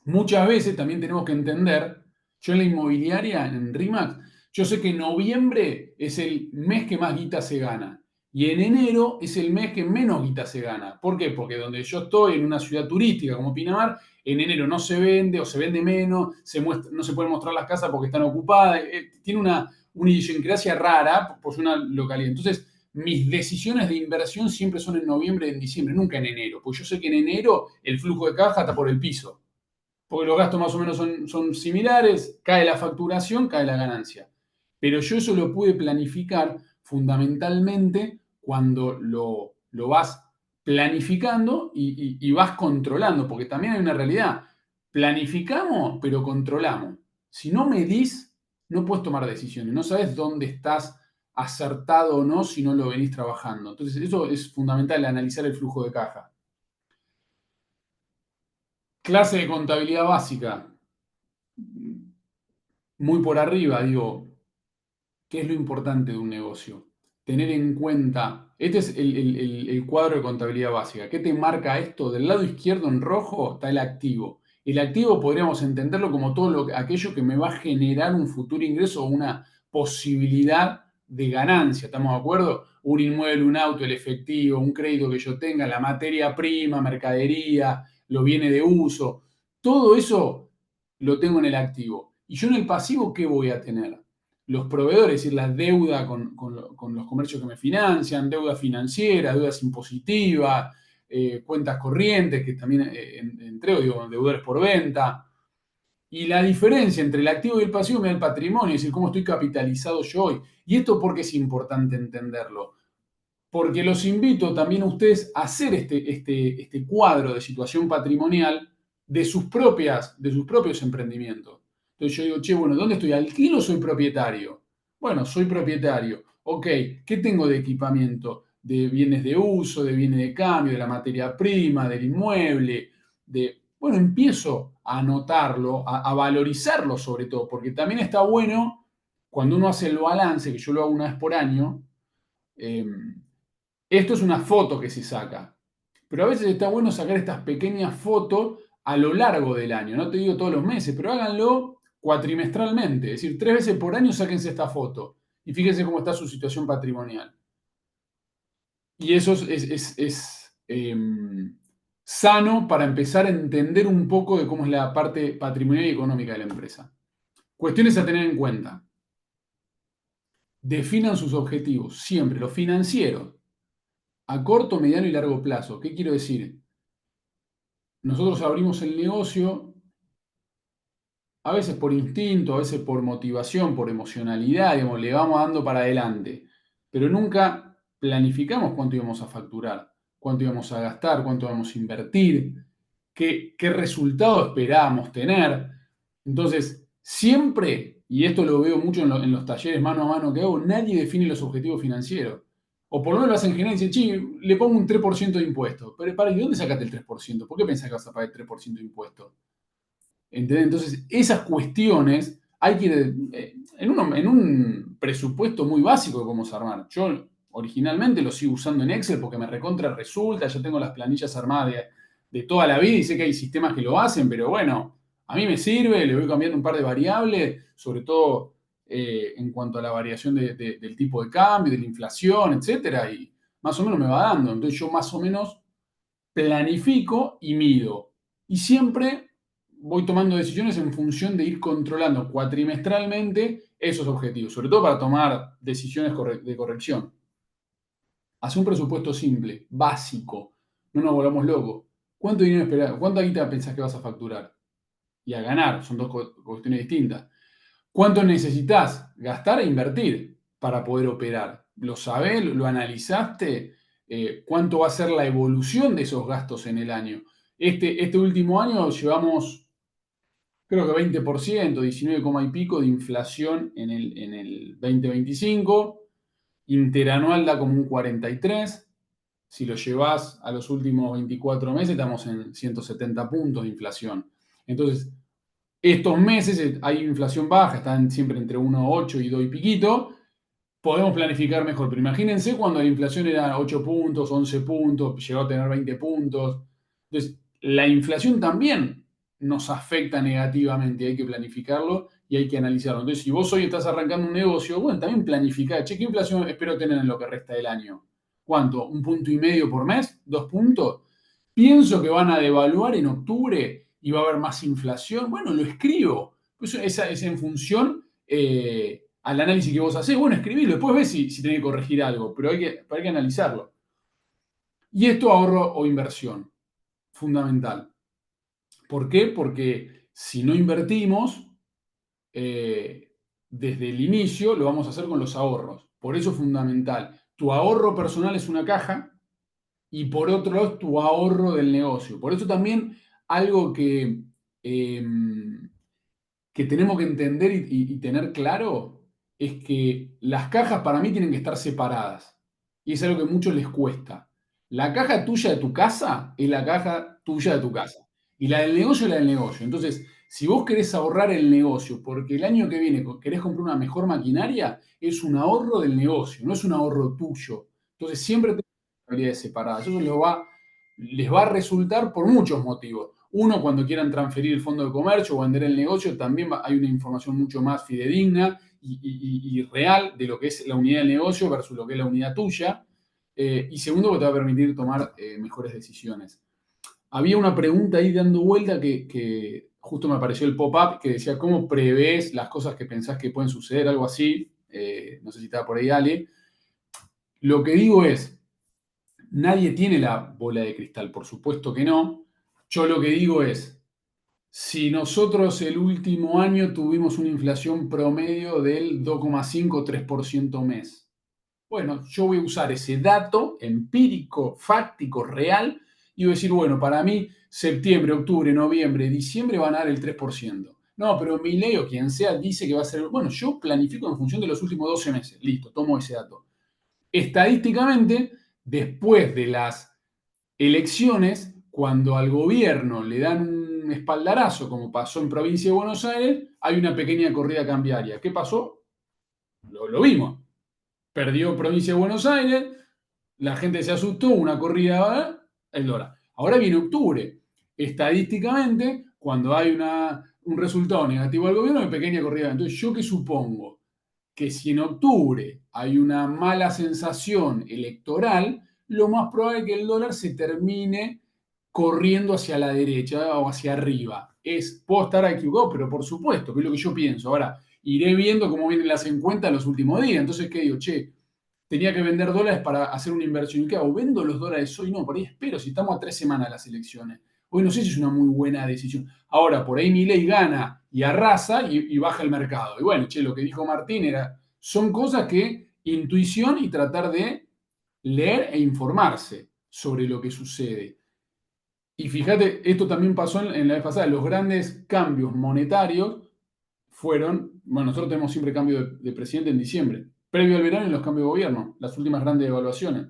muchas veces también tenemos que entender, yo en la inmobiliaria, en RIMAX, yo sé que noviembre es el mes que más guita se gana y en enero es el mes que menos guita se gana. ¿Por qué? Porque donde yo estoy, en una ciudad turística como Pinamar, en enero no se vende o se vende menos, no se pueden mostrar las casas porque están ocupadas, tiene una idiosincrasia rara por una localidad. Entonces, mis decisiones de inversión siempre son en noviembre y en diciembre, nunca en enero, porque yo sé que en enero el flujo de caja está por el piso, porque los gastos más o menos son similares, cae la facturación, cae la ganancia. Pero yo eso lo pude planificar fundamentalmente cuando lo vas planificando y vas controlando, porque también hay una realidad. Planificamos, pero controlamos. Si no medís, no puedes tomar decisiones, no sabes dónde estás acertado o no si no lo venís trabajando. Entonces, eso es fundamental, analizar el flujo de caja. Clase de contabilidad básica. Muy por arriba, digo, ¿qué es lo importante de un negocio? Tener en cuenta, este es el cuadro de contabilidad básica. ¿Qué te marca esto? Del lado izquierdo en rojo está el activo. El activo podríamos entenderlo como aquello que me va a generar un futuro ingreso o una posibilidad de ganancia. ¿Estamos de acuerdo? Un inmueble, un auto, el efectivo, un crédito que yo tenga, la materia prima, mercadería, los bienes de uso. Todo eso lo tengo en el activo. Y yo en el pasivo, ¿qué voy a tener? Los proveedores, es decir, la deuda con los comercios que me financian, deuda financiera, deudas impositivas, cuentas corrientes, que también entrego, digo, deudores por venta. Y la diferencia entre el activo y el pasivo me da el patrimonio, es decir, cómo estoy capitalizado yo hoy. ¿Y esto por qué es importante entenderlo? Porque los invito también a ustedes a hacer este cuadro de situación patrimonial de sus propios emprendimientos. Entonces yo digo, che, bueno, ¿dónde estoy? ¿Alquilo o soy propietario? Bueno, soy propietario. Ok, ¿qué tengo de equipamiento? De bienes de uso, de bienes de cambio, de la materia prima, del inmueble, bueno, empiezo a anotarlo, a valorizarlo sobre todo, porque también está bueno cuando uno hace el balance, que yo lo hago una vez por año, esto es una foto que se saca, pero a veces está bueno sacar estas pequeñas fotos a lo largo del año. No te digo todos los meses, pero háganlo cuatrimestralmente. Es decir, 3 veces por año sáquense esta foto y fíjense cómo está su situación patrimonial. Y eso es sano para empezar a entender un poco de cómo es la parte patrimonial y económica de la empresa. Cuestiones a tener en cuenta. Definan sus objetivos, siempre, los financieros, a corto, mediano y largo plazo. ¿Qué quiero decir? Nosotros abrimos el negocio, a veces por instinto, a veces por motivación, por emocionalidad, digamos, le vamos dando para adelante, pero nunca planificamos cuánto íbamos a facturar, cuánto íbamos a gastar, cuánto íbamos a invertir, qué resultado esperábamos tener. Entonces, siempre, y esto lo veo mucho en los talleres mano a mano que hago, nadie define los objetivos financieros. O por lo menos lo hacen en general y dicen, che, le pongo un 3% de impuesto. Pero para, ¿de dónde sacaste el 3%? ¿Por qué pensás que vas a pagar el 3% de impuesto? ¿Entendés? Entonces, esas cuestiones hay que ir en un presupuesto muy básico de cómo se armar. Yo originalmente lo sigo usando en Excel porque me recontra resulta, ya tengo las planillas armadas de toda la vida y sé que hay sistemas que lo hacen, pero bueno, a mí me sirve, le voy cambiando un par de variables, sobre todo en cuanto a la variación del tipo de cambio, de la inflación, etcétera, y más o menos me va dando. Entonces yo más o menos planifico y mido. Y siempre voy tomando decisiones en función de ir controlando cuatrimestralmente esos objetivos, sobre todo para tomar decisiones de corrección. Haz un presupuesto simple, básico, no nos volvamos locos. ¿Cuánto dinero esperás? ¿Cuánta guita pensás que vas a facturar? Y a ganar, son dos cuestiones distintas. ¿Cuánto necesitas gastar e invertir para poder operar? ¿Lo sabés? ¿Lo analizaste? ¿Cuánto va a ser la evolución de esos gastos en el año? Este último año llevamos, creo que 20%, 19, y pico de inflación en el 2025. Interanual da como un 43%. Si lo llevas a los últimos 24 meses, estamos en 170 puntos de inflación. Entonces, estos meses hay inflación baja, están siempre entre 1,8 y 2 y piquito. Podemos planificar mejor, pero imagínense cuando la inflación era 8 puntos, 11 puntos, llegó a tener 20 puntos. Entonces, la inflación también nos afecta negativamente, hay que planificarlo y hay que analizarlo. Entonces, si vos hoy estás arrancando un negocio, bueno, también planificá, che, ¿qué inflación espero tener en lo que resta del año? ¿Cuánto? ¿1,5 puntos por mes? ¿2 puntos? Pienso que van a devaluar en octubre y va a haber más inflación. Bueno, lo escribo. Pues esa es en función al análisis que vos hacés. Bueno, escribilo, después ves si tenés que corregir algo, pero hay que analizarlo. Y esto ahorro o inversión, fundamental. ¿Por qué? Porque si no invertimos, desde el inicio lo vamos a hacer con los ahorros. Por eso es fundamental. Tu ahorro personal es una caja y por otro lado es tu ahorro del negocio. Por eso también algo que tenemos que entender y tener claro es que las cajas para mí tienen que estar separadas. Y es algo que a muchos les cuesta. La caja tuya de tu casa es la caja tuya de tu casa. Y la del negocio es la del negocio. Entonces, Si vos querés ahorrar el negocio porque el año que viene querés comprar una mejor maquinaria, es un ahorro del negocio, no es un ahorro tuyo. Entonces siempre tenés responsabilidades separadas. Eso les va a resultar por muchos motivos. Uno, cuando quieran transferir el fondo de comercio o vender el negocio, también hay una información mucho más fidedigna y real de lo que es la unidad del negocio versus lo que es la unidad tuya. Y segundo, que te va a permitir tomar mejores decisiones. Había una pregunta ahí dando vuelta que justo me apareció el pop-up que decía, ¿cómo prevés las cosas que pensás que pueden suceder? Algo así. No sé si estaba por ahí Ale. Lo que digo es, nadie tiene la bola de cristal, por supuesto que no. Yo lo que digo es, si nosotros el último año tuvimos una inflación promedio del 2,5-3% mes, bueno, yo voy a usar ese dato empírico, fáctico, real, y voy a decir, bueno, para mí septiembre, octubre, noviembre, diciembre van a dar el 3%. No, pero Milei o quien sea dice que va a ser... Bueno, yo planifico en función de los últimos 12 meses. Listo, tomo ese dato. Estadísticamente, después de las elecciones, cuando al gobierno le dan un espaldarazo, como pasó en Provincia de Buenos Aires, hay una pequeña corrida cambiaria. ¿Qué pasó? Lo vimos. Perdió Provincia de Buenos Aires, la gente se asustó, una corrida, el dólar. Ahora viene octubre. Estadísticamente, cuando hay un resultado negativo al gobierno, hay pequeña corrida. Entonces, ¿yo qué supongo? Que si en octubre hay una mala sensación electoral, lo más probable es que el dólar se termine corriendo hacia la derecha o hacia arriba. Puedo estar equivocado, pero por supuesto, que es lo que yo pienso. Ahora, iré viendo cómo vienen las encuestas los últimos días. Entonces, ¿qué digo? Che, tenía que vender dólares para hacer una inversión. ¿Y qué hago? ¿Vendo los dólares hoy? No, por ahí espero, si estamos a 3 semanas de las elecciones. Hoy no sé si es una muy buena decisión. Ahora, por ahí Milei gana y arrasa y baja el mercado. Y bueno, che, lo que dijo Martín son cosas que intuición y tratar de leer e informarse sobre lo que sucede. Y fíjate, esto también pasó en la vez pasada, los grandes cambios monetarios bueno, nosotros tenemos siempre cambio de presidente en diciembre, previo al verano y los cambios de gobierno, las últimas grandes evaluaciones.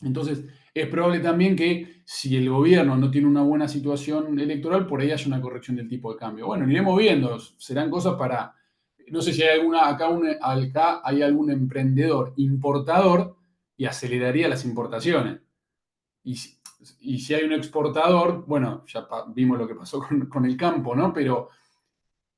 Entonces, es probable también que si el gobierno no tiene una buena situación electoral, por ahí haya una corrección del tipo de cambio. Bueno, iremos viendo, serán cosas no sé si hay acá hay algún emprendedor importador y aceleraría las importaciones. Y si hay un exportador, bueno, ya vimos lo que pasó con el campo, ¿no? Pero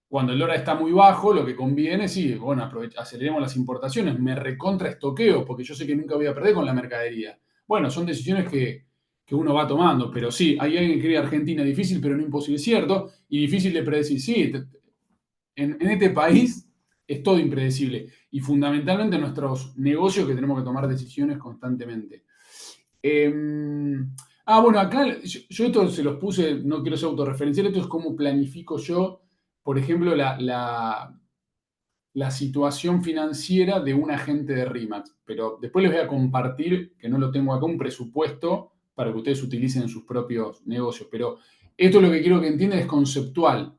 cuando el dólar está muy bajo, lo que conviene, sí, bueno, aceleremos las importaciones, me recontra estoqueo, porque yo sé que nunca voy a perder con la mercadería. Bueno, son decisiones que uno va tomando, pero sí, hay alguien que cree Argentina difícil, pero no imposible, cierto, y difícil de predecir. Sí, en este país es todo impredecible, y fundamentalmente en nuestros negocios que tenemos que tomar decisiones constantemente. Bueno, acá yo esto se los puse, no quiero ser autorreferencial, esto es cómo planifico yo, por ejemplo, la situación financiera de un agente de RIMAX. Pero después les voy a compartir, que no lo tengo acá, un presupuesto para que ustedes utilicen en sus propios negocios. Pero esto lo que quiero que entiendan es conceptual.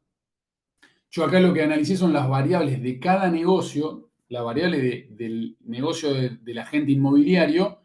Yo acá lo que analicé son las variables de cada negocio, la variable del negocio del agente inmobiliario.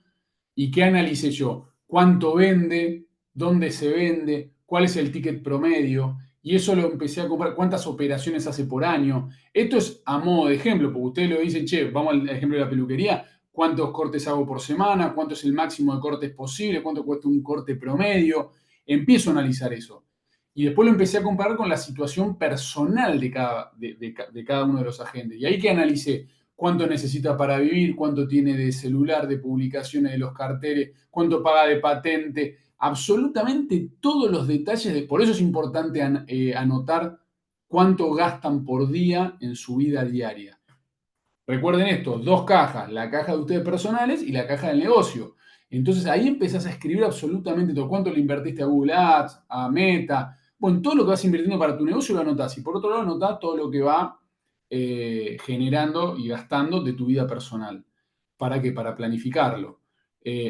¿Y qué analicé yo? ¿Cuánto vende? ¿Dónde se vende? ¿Cuál es el ticket promedio? Y eso lo empecé a comprar. ¿Cuántas operaciones hace por año? Esto es a modo de ejemplo, porque ustedes lo dicen, che, vamos al ejemplo de la peluquería. ¿Cuántos cortes hago por semana? ¿Cuánto es el máximo de cortes posible? ¿Cuánto cuesta un corte promedio? Empiezo a analizar eso. Y después lo empecé a comparar con la situación personal de cada uno de los agentes. Y ahí que analicé cuánto necesita para vivir, cuánto tiene de celular, de publicaciones de los carteles, cuánto paga de patente, absolutamente todos los detalles. Por eso es importante anotar cuánto gastan por día en su vida diaria. Recuerden esto, 2 cajas, la caja de ustedes personales y la caja del negocio. Entonces ahí empezás a escribir absolutamente todo. ¿Cuánto le invertiste a Google Ads, a Meta? Bueno, todo lo que vas invirtiendo para tu negocio lo anotás. Y por otro lado, anotás todo lo que va generando y gastando de tu vida personal. ¿Para qué? Para planificarlo.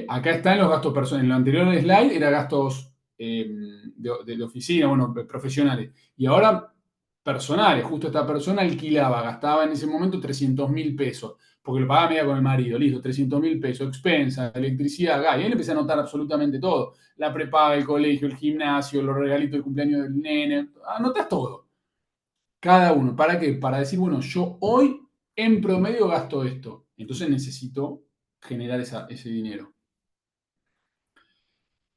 Acá están los gastos personales. En lo anterior slide era gastos de oficina, bueno, profesionales. Y ahora personales. Justo esta persona gastaba en ese momento 300.000 pesos, porque lo pagaba media con el marido. Listo, 300.000 pesos, expensa, electricidad, gas. Y ahí le empecé a anotar absolutamente todo. La prepaga, el colegio, el gimnasio, los regalitos de cumpleaños del nene. Anotás todo. Cada uno. ¿Para qué? Para decir, bueno, yo hoy en promedio gasto esto. Entonces necesito generar ese dinero.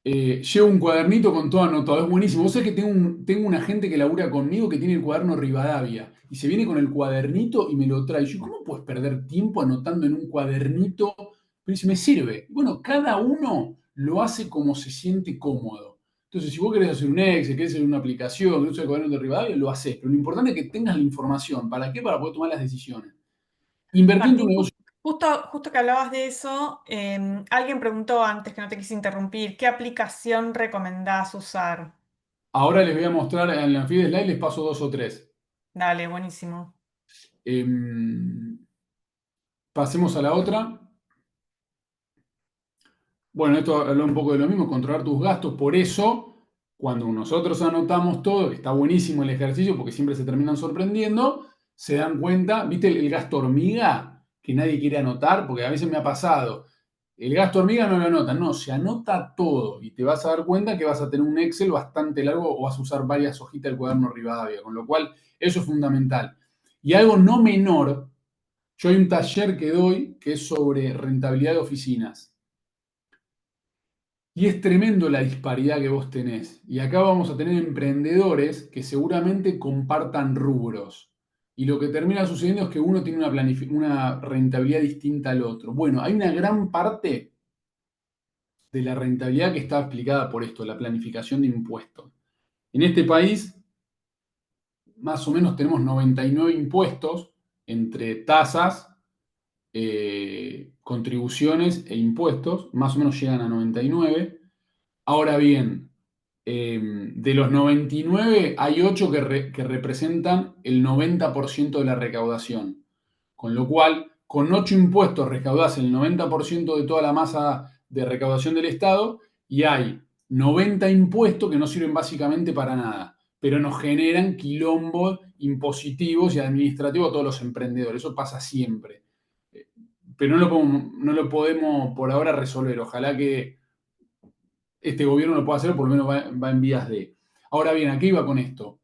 Llevo un cuadernito con todo anotado, es buenísimo. Vos sabés que tengo una gente que labura conmigo que tiene el cuaderno Rivadavia y se viene con el cuadernito y me lo trae. Yo, ¿cómo puedes perder tiempo anotando en un cuadernito? Pero dice, me sirve. Bueno, cada uno lo hace como se siente cómodo. Entonces, si vos querés hacer un Excel, querés hacer una aplicación, querés usar el cuaderno de Rivadavia, lo haces. Pero lo importante es que tengas la información. ¿Para qué? Para poder tomar las decisiones. Invertir en tu Martín, negocio. justo que hablabas de eso, alguien preguntó antes, que no te quise interrumpir, ¿qué aplicación recomendás usar? Ahora les voy a mostrar en la feed slide, les paso 2 o 3. Dale, buenísimo. Pasemos a la otra. Bueno, esto habla un poco de lo mismo, controlar tus gastos. Por eso, cuando nosotros anotamos todo, que está buenísimo el ejercicio porque siempre se terminan sorprendiendo, se dan cuenta, ¿viste el gasto hormiga? Que nadie quiere anotar, porque a veces me ha pasado. El gasto hormiga no lo anotan, no, se anota todo y te vas a dar cuenta que vas a tener un Excel bastante largo o vas a usar varias hojitas del cuaderno Rivadavia, con lo cual eso es fundamental. Y algo no menor, yo hay un taller que doy que es sobre rentabilidad de oficinas. Y es tremendo la disparidad que vos tenés. Y acá vamos a tener emprendedores que seguramente compartan rubros. Y lo que termina sucediendo es que uno tiene una rentabilidad distinta al otro. Bueno, hay una gran parte de la rentabilidad que está explicada por esto, la planificación de impuestos. En este país, más o menos tenemos 99 impuestos entre tasas, contribuciones e impuestos. Más o menos llegan a 99. Ahora bien, de los 99 hay 8 que representan el 90% de la recaudación. Con lo cual, con 8 impuestos recaudás el 90% de toda la masa de recaudación del Estado y hay 90 impuestos que no sirven básicamente para nada, pero nos generan quilombos impositivos y administrativos a todos los emprendedores. Eso pasa siempre. Pero no lo podemos por ahora resolver. Ojalá que este gobierno lo puede hacer, por lo menos va en vías de. Ahora bien, ¿a qué iba con esto?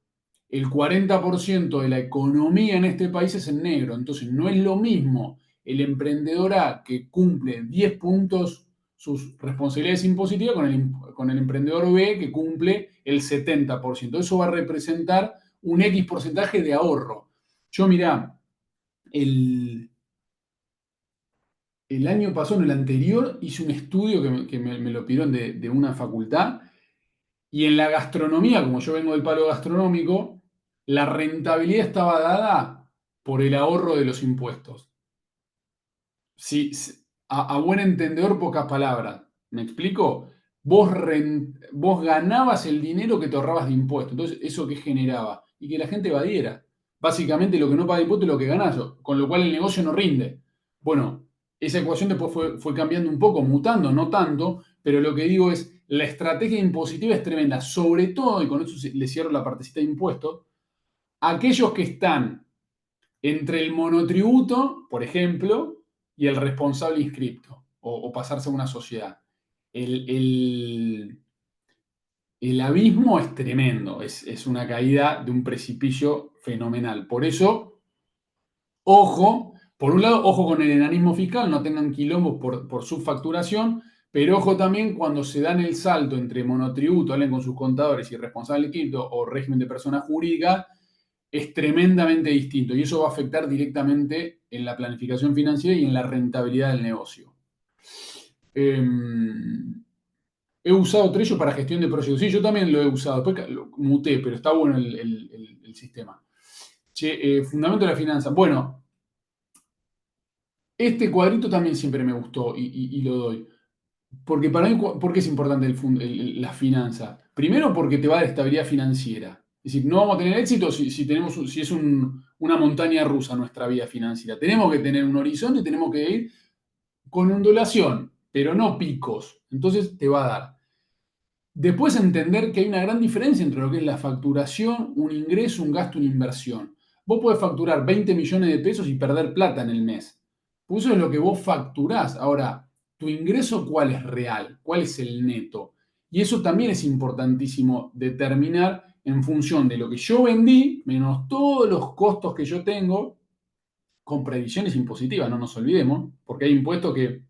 El 40% de la economía en este país es en negro, entonces no es lo mismo el emprendedor A que cumple 10 puntos sus responsabilidades impositivas con el emprendedor B que cumple el 70%. Eso va a representar un X porcentaje de ahorro. Yo mirá, el año pasado, en el anterior, hice un estudio que me lo pidieron de una facultad y en la gastronomía, como yo vengo del palo gastronómico, la rentabilidad estaba dada por el ahorro de los impuestos. A buen entendedor, pocas palabras. ¿Me explico? Vos ganabas el dinero que te ahorrabas de impuestos. Entonces, ¿eso qué generaba? Y que la gente evadiera. Básicamente, lo que no paga impuestos es lo que ganás, con lo cual el negocio no rinde. Bueno, esa ecuación después fue cambiando un poco, mutando, no tanto, pero lo que digo es, la estrategia impositiva es tremenda, sobre todo, y con eso le cierro la partecita de impuestos, aquellos que están entre el monotributo, por ejemplo, y el responsable inscripto, o pasarse a una sociedad. El abismo es tremendo, es una caída de un precipicio fenomenal. Por eso, ojo, por un lado, ojo con el enanismo fiscal, no tengan quilombos por su facturación, pero ojo también cuando se dan el salto entre monotributo, hablen con sus contadores y responsable inscripto o régimen de persona jurídica, es tremendamente distinto y eso va a afectar directamente en la planificación financiera y en la rentabilidad del negocio. He usado Trello para gestión de proyectos. Sí, yo también lo he usado. Después lo muté, pero está bueno el sistema. Fundamento de la finanza. Bueno, este cuadrito también siempre me gustó y lo doy. Porque para mí, ¿por qué es importante la finanza? Primero porque te va a dar estabilidad financiera. Es decir, no vamos a tener éxito si es una montaña rusa nuestra vida financiera. Tenemos que tener un horizonte y tenemos que ir con ondulación, pero no picos. Entonces te va a dar. Después entender que hay una gran diferencia entre lo que es la facturación, un ingreso, un gasto, una inversión. Vos podés facturar 20 millones de pesos y perder plata en el mes. Pues eso es lo que vos facturás. Ahora, tu ingreso, ¿cuál es real? ¿Cuál es el neto? Y eso también es importantísimo determinar en función de lo que yo vendí, menos todos los costos que yo tengo, con previsiones impositivas, no nos olvidemos, porque hay impuestos que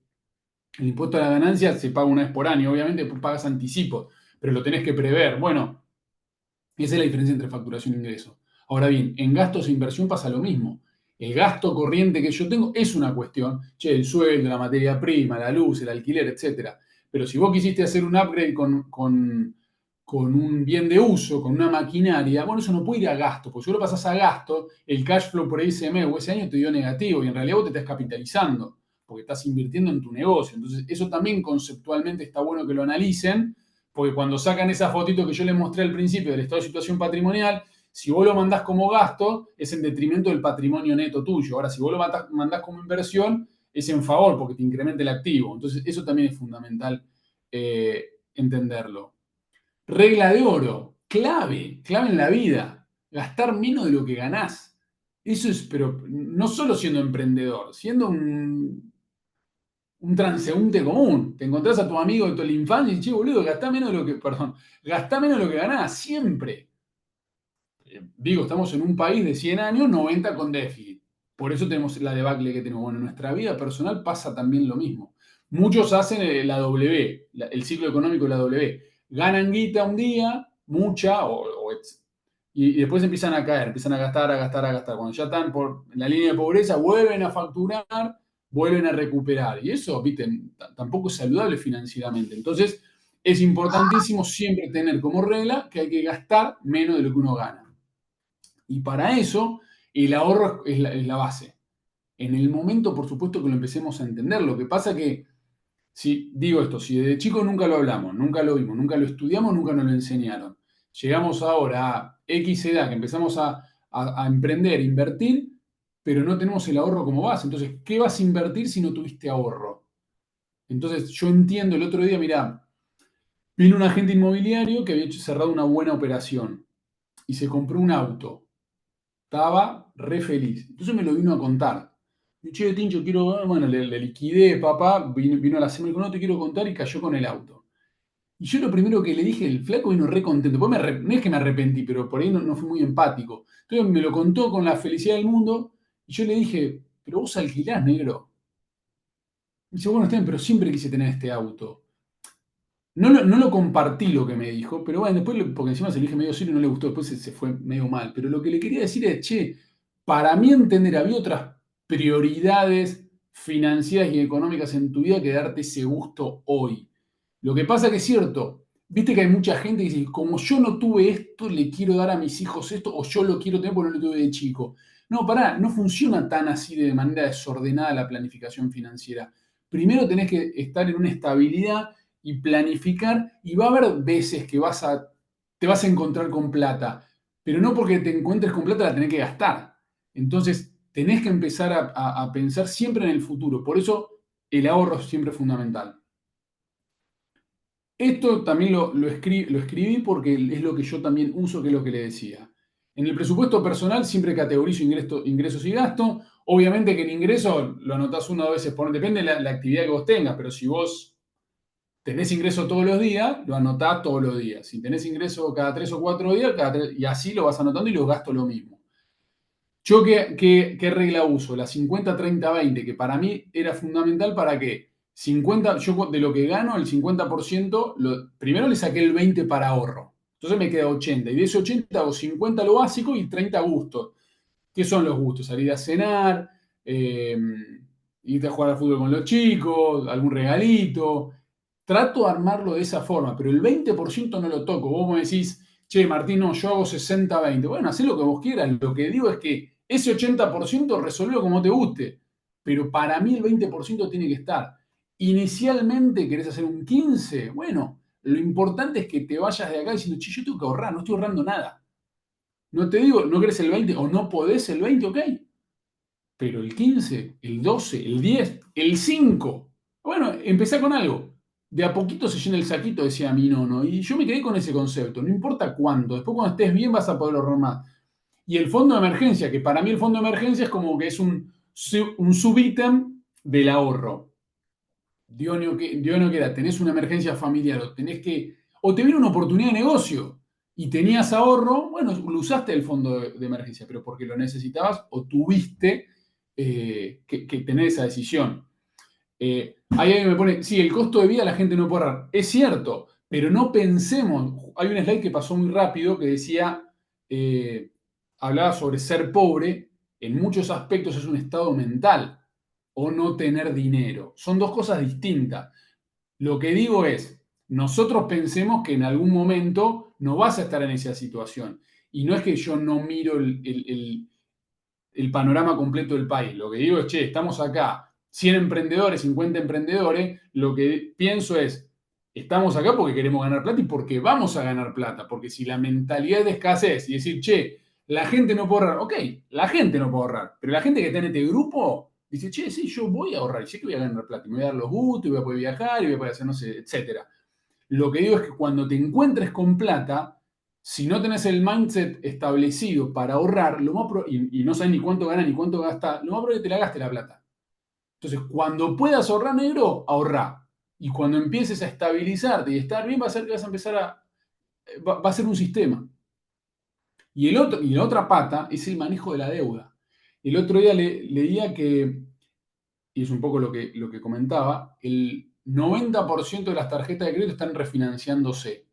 el impuesto a la ganancia se paga una vez por año, obviamente pagas anticipos, pero lo tenés que prever. Bueno, esa es la diferencia entre facturación e ingreso. Ahora bien, en gastos e inversión pasa lo mismo. El gasto corriente que yo tengo es una cuestión, el sueldo, la materia prima, la luz, el alquiler, etc. Pero si vos quisiste hacer un upgrade con un bien de uso, con una maquinaria, bueno, eso no puede ir a gasto, porque si vos lo pasás a gasto, el cash flow por ahí ese mes o ese año te dio negativo y en realidad vos te estás capitalizando, porque estás invirtiendo en tu negocio. Entonces, eso también conceptualmente está bueno que lo analicen, porque cuando sacan esa fotito que yo les mostré al principio del estado de situación patrimonial, si vos lo mandás como gasto, es en detrimento del patrimonio neto tuyo. Ahora, si vos lo mandás como inversión, es en favor, porque te incrementa el activo. Entonces, eso también es fundamental entenderlo. Regla de oro, clave en la vida. Gastar menos de lo que ganás. Eso es, pero no solo siendo emprendedor, siendo un transeúnte común. Te encontrás a tu amigo de toda la infancia y dices, che, boludo, gastá menos de lo que ganás, siempre. Digo, estamos en un país de 100 años, 90 con déficit. Por eso tenemos la debacle que tenemos. Bueno, en nuestra vida personal pasa también lo mismo. Muchos hacen la W, el ciclo económico de la W. Ganan guita un día, mucha, y después empiezan a caer, empiezan a gastar, a gastar, a gastar. Cuando ya están por la línea de pobreza, vuelven a facturar, vuelven a recuperar. Y eso, viste, tampoco es saludable financieramente. Entonces, es importantísimo siempre tener como regla que hay que gastar menos de lo que uno gana. Y para eso, el ahorro es la base. En el momento, por supuesto, que lo empecemos a entender. Lo que pasa que, si digo esto, si desde chico nunca lo hablamos, nunca lo vimos, nunca lo estudiamos, nunca nos lo enseñaron. Llegamos ahora a X edad, que empezamos a emprender, invertir, pero no tenemos el ahorro como base. Entonces, ¿qué vas a invertir si no tuviste ahorro? Entonces, yo entiendo, el otro día, mirá, vino un agente inmobiliario que había cerrado una buena operación y se compró un auto. Estaba re feliz. Entonces me lo vino a contar. Y, che, Tincho, bueno, le liquidé, papá, vino a la semana y dijo, no te quiero contar, y cayó con el auto. Y yo lo primero que le dije, el flaco vino re contento. Después no es que me arrepentí, pero por ahí no fui muy empático. Entonces me lo contó con la felicidad del mundo, y yo le dije, pero vos alquilás, negro. Y dice, bueno, está bien, pero siempre quise tener este auto. No lo compartí lo que me dijo, pero bueno, después, porque encima se lo dije medio serio y no le gustó, después se fue medio mal. Pero lo que le quería decir es, che, para mí entender, había otras prioridades financieras y económicas en tu vida que darte ese gusto hoy. Lo que pasa que es cierto, viste que hay mucha gente que dice, como yo no tuve esto, le quiero dar a mis hijos esto, o yo lo quiero tener porque no lo tuve de chico. No, pará, no funciona tan así de manera desordenada la planificación financiera. Primero tenés que estar en una estabilidad y planificar, y va a haber veces que te vas a encontrar con plata, pero no porque te encuentres con plata la tenés que gastar. Entonces, tenés que empezar a pensar siempre en el futuro. Por eso, el ahorro es siempre fundamental. Esto también lo escribí porque es lo que yo también uso, que es lo que le decía. En el presupuesto personal siempre categorizo ingresos y gastos. Obviamente que en ingreso lo anotás una o dos veces, depende de la actividad que vos tengas, pero si vos tenés ingreso todos los días, lo anotás todos los días. Si tenés ingreso cada 3 o 4 días, y así lo vas anotando y los gastos lo mismo. ¿Yo qué regla uso? La 50-30-20, que para mí era fundamental para que yo de lo que gano, el 50%, primero le saqué el 20 para ahorro. Entonces me queda 80. Y de ese 80 hago 50 lo básico y 30 gustos. ¿Qué son los gustos? Salir a cenar, irte a jugar al fútbol con los chicos, algún regalito. Trato de armarlo de esa forma, pero el 20% no lo toco. Vos me decís, che, Martín, no, yo hago 60-20. Bueno, hacé lo que vos quieras. Lo que digo es que ese 80% resolvelo como te guste. Pero para mí el 20% tiene que estar. Inicialmente querés hacer un 15%. Bueno, lo importante es que te vayas de acá diciendo, che, yo tengo que ahorrar, no estoy ahorrando nada. No te digo, no querés el 20 o no podés el 20, ok. Pero el 15, el 12, el 10, el 5. Bueno, empecé con algo. De a poquito se llena el saquito, decía mi nono. Y yo me quedé con ese concepto. No importa cuánto. Después cuando estés bien vas a poder ahorrar más. Y el fondo de emergencia, que para mí el fondo de emergencia es como que es un subítem del ahorro. Dios no quiera, tenés una emergencia familiar o te viene una oportunidad de negocio y tenías ahorro, bueno, lo usaste el fondo de emergencia, pero porque lo necesitabas o tuviste que tener esa decisión. Ahí alguien me pone, sí, el costo de vida la gente no puede ahorrar. Es cierto, pero no pensemos, hay un slide que pasó muy rápido que decía, hablaba sobre ser pobre, en muchos aspectos es un estado mental, o no tener dinero. Son dos cosas distintas. Lo que digo es, nosotros pensemos que en algún momento no vas a estar en esa situación. Y no es que yo no miro el panorama completo del país. Lo que digo es, che, estamos acá, 100 emprendedores, 50 emprendedores, lo que pienso es, estamos acá porque queremos ganar plata y porque vamos a ganar plata. Porque si la mentalidad de escasez y decir, che, la gente no puede ahorrar, ok, la gente no puede ahorrar, pero la gente que está en este grupo dice, che, sí, yo voy a ahorrar y sé que voy a ganar plata y me voy a dar los gustos y voy a poder viajar y voy a poder hacer, no sé, etcétera. Lo que digo es que cuando te encuentres con plata, si no tenés el mindset establecido para ahorrar, y no sabes ni cuánto ganas ni cuánto gastas, lo más probable es que te la gaste la plata. Entonces, cuando puedas ahorrar, negro, ahorrá. Y cuando empieces a estabilizarte y estar bien, va a ser que vas a empezar va a ser un sistema. Y la otra pata es el manejo de la deuda. El otro día leía que, y es un poco lo que comentaba, el 90% de las tarjetas de crédito están refinanciándose.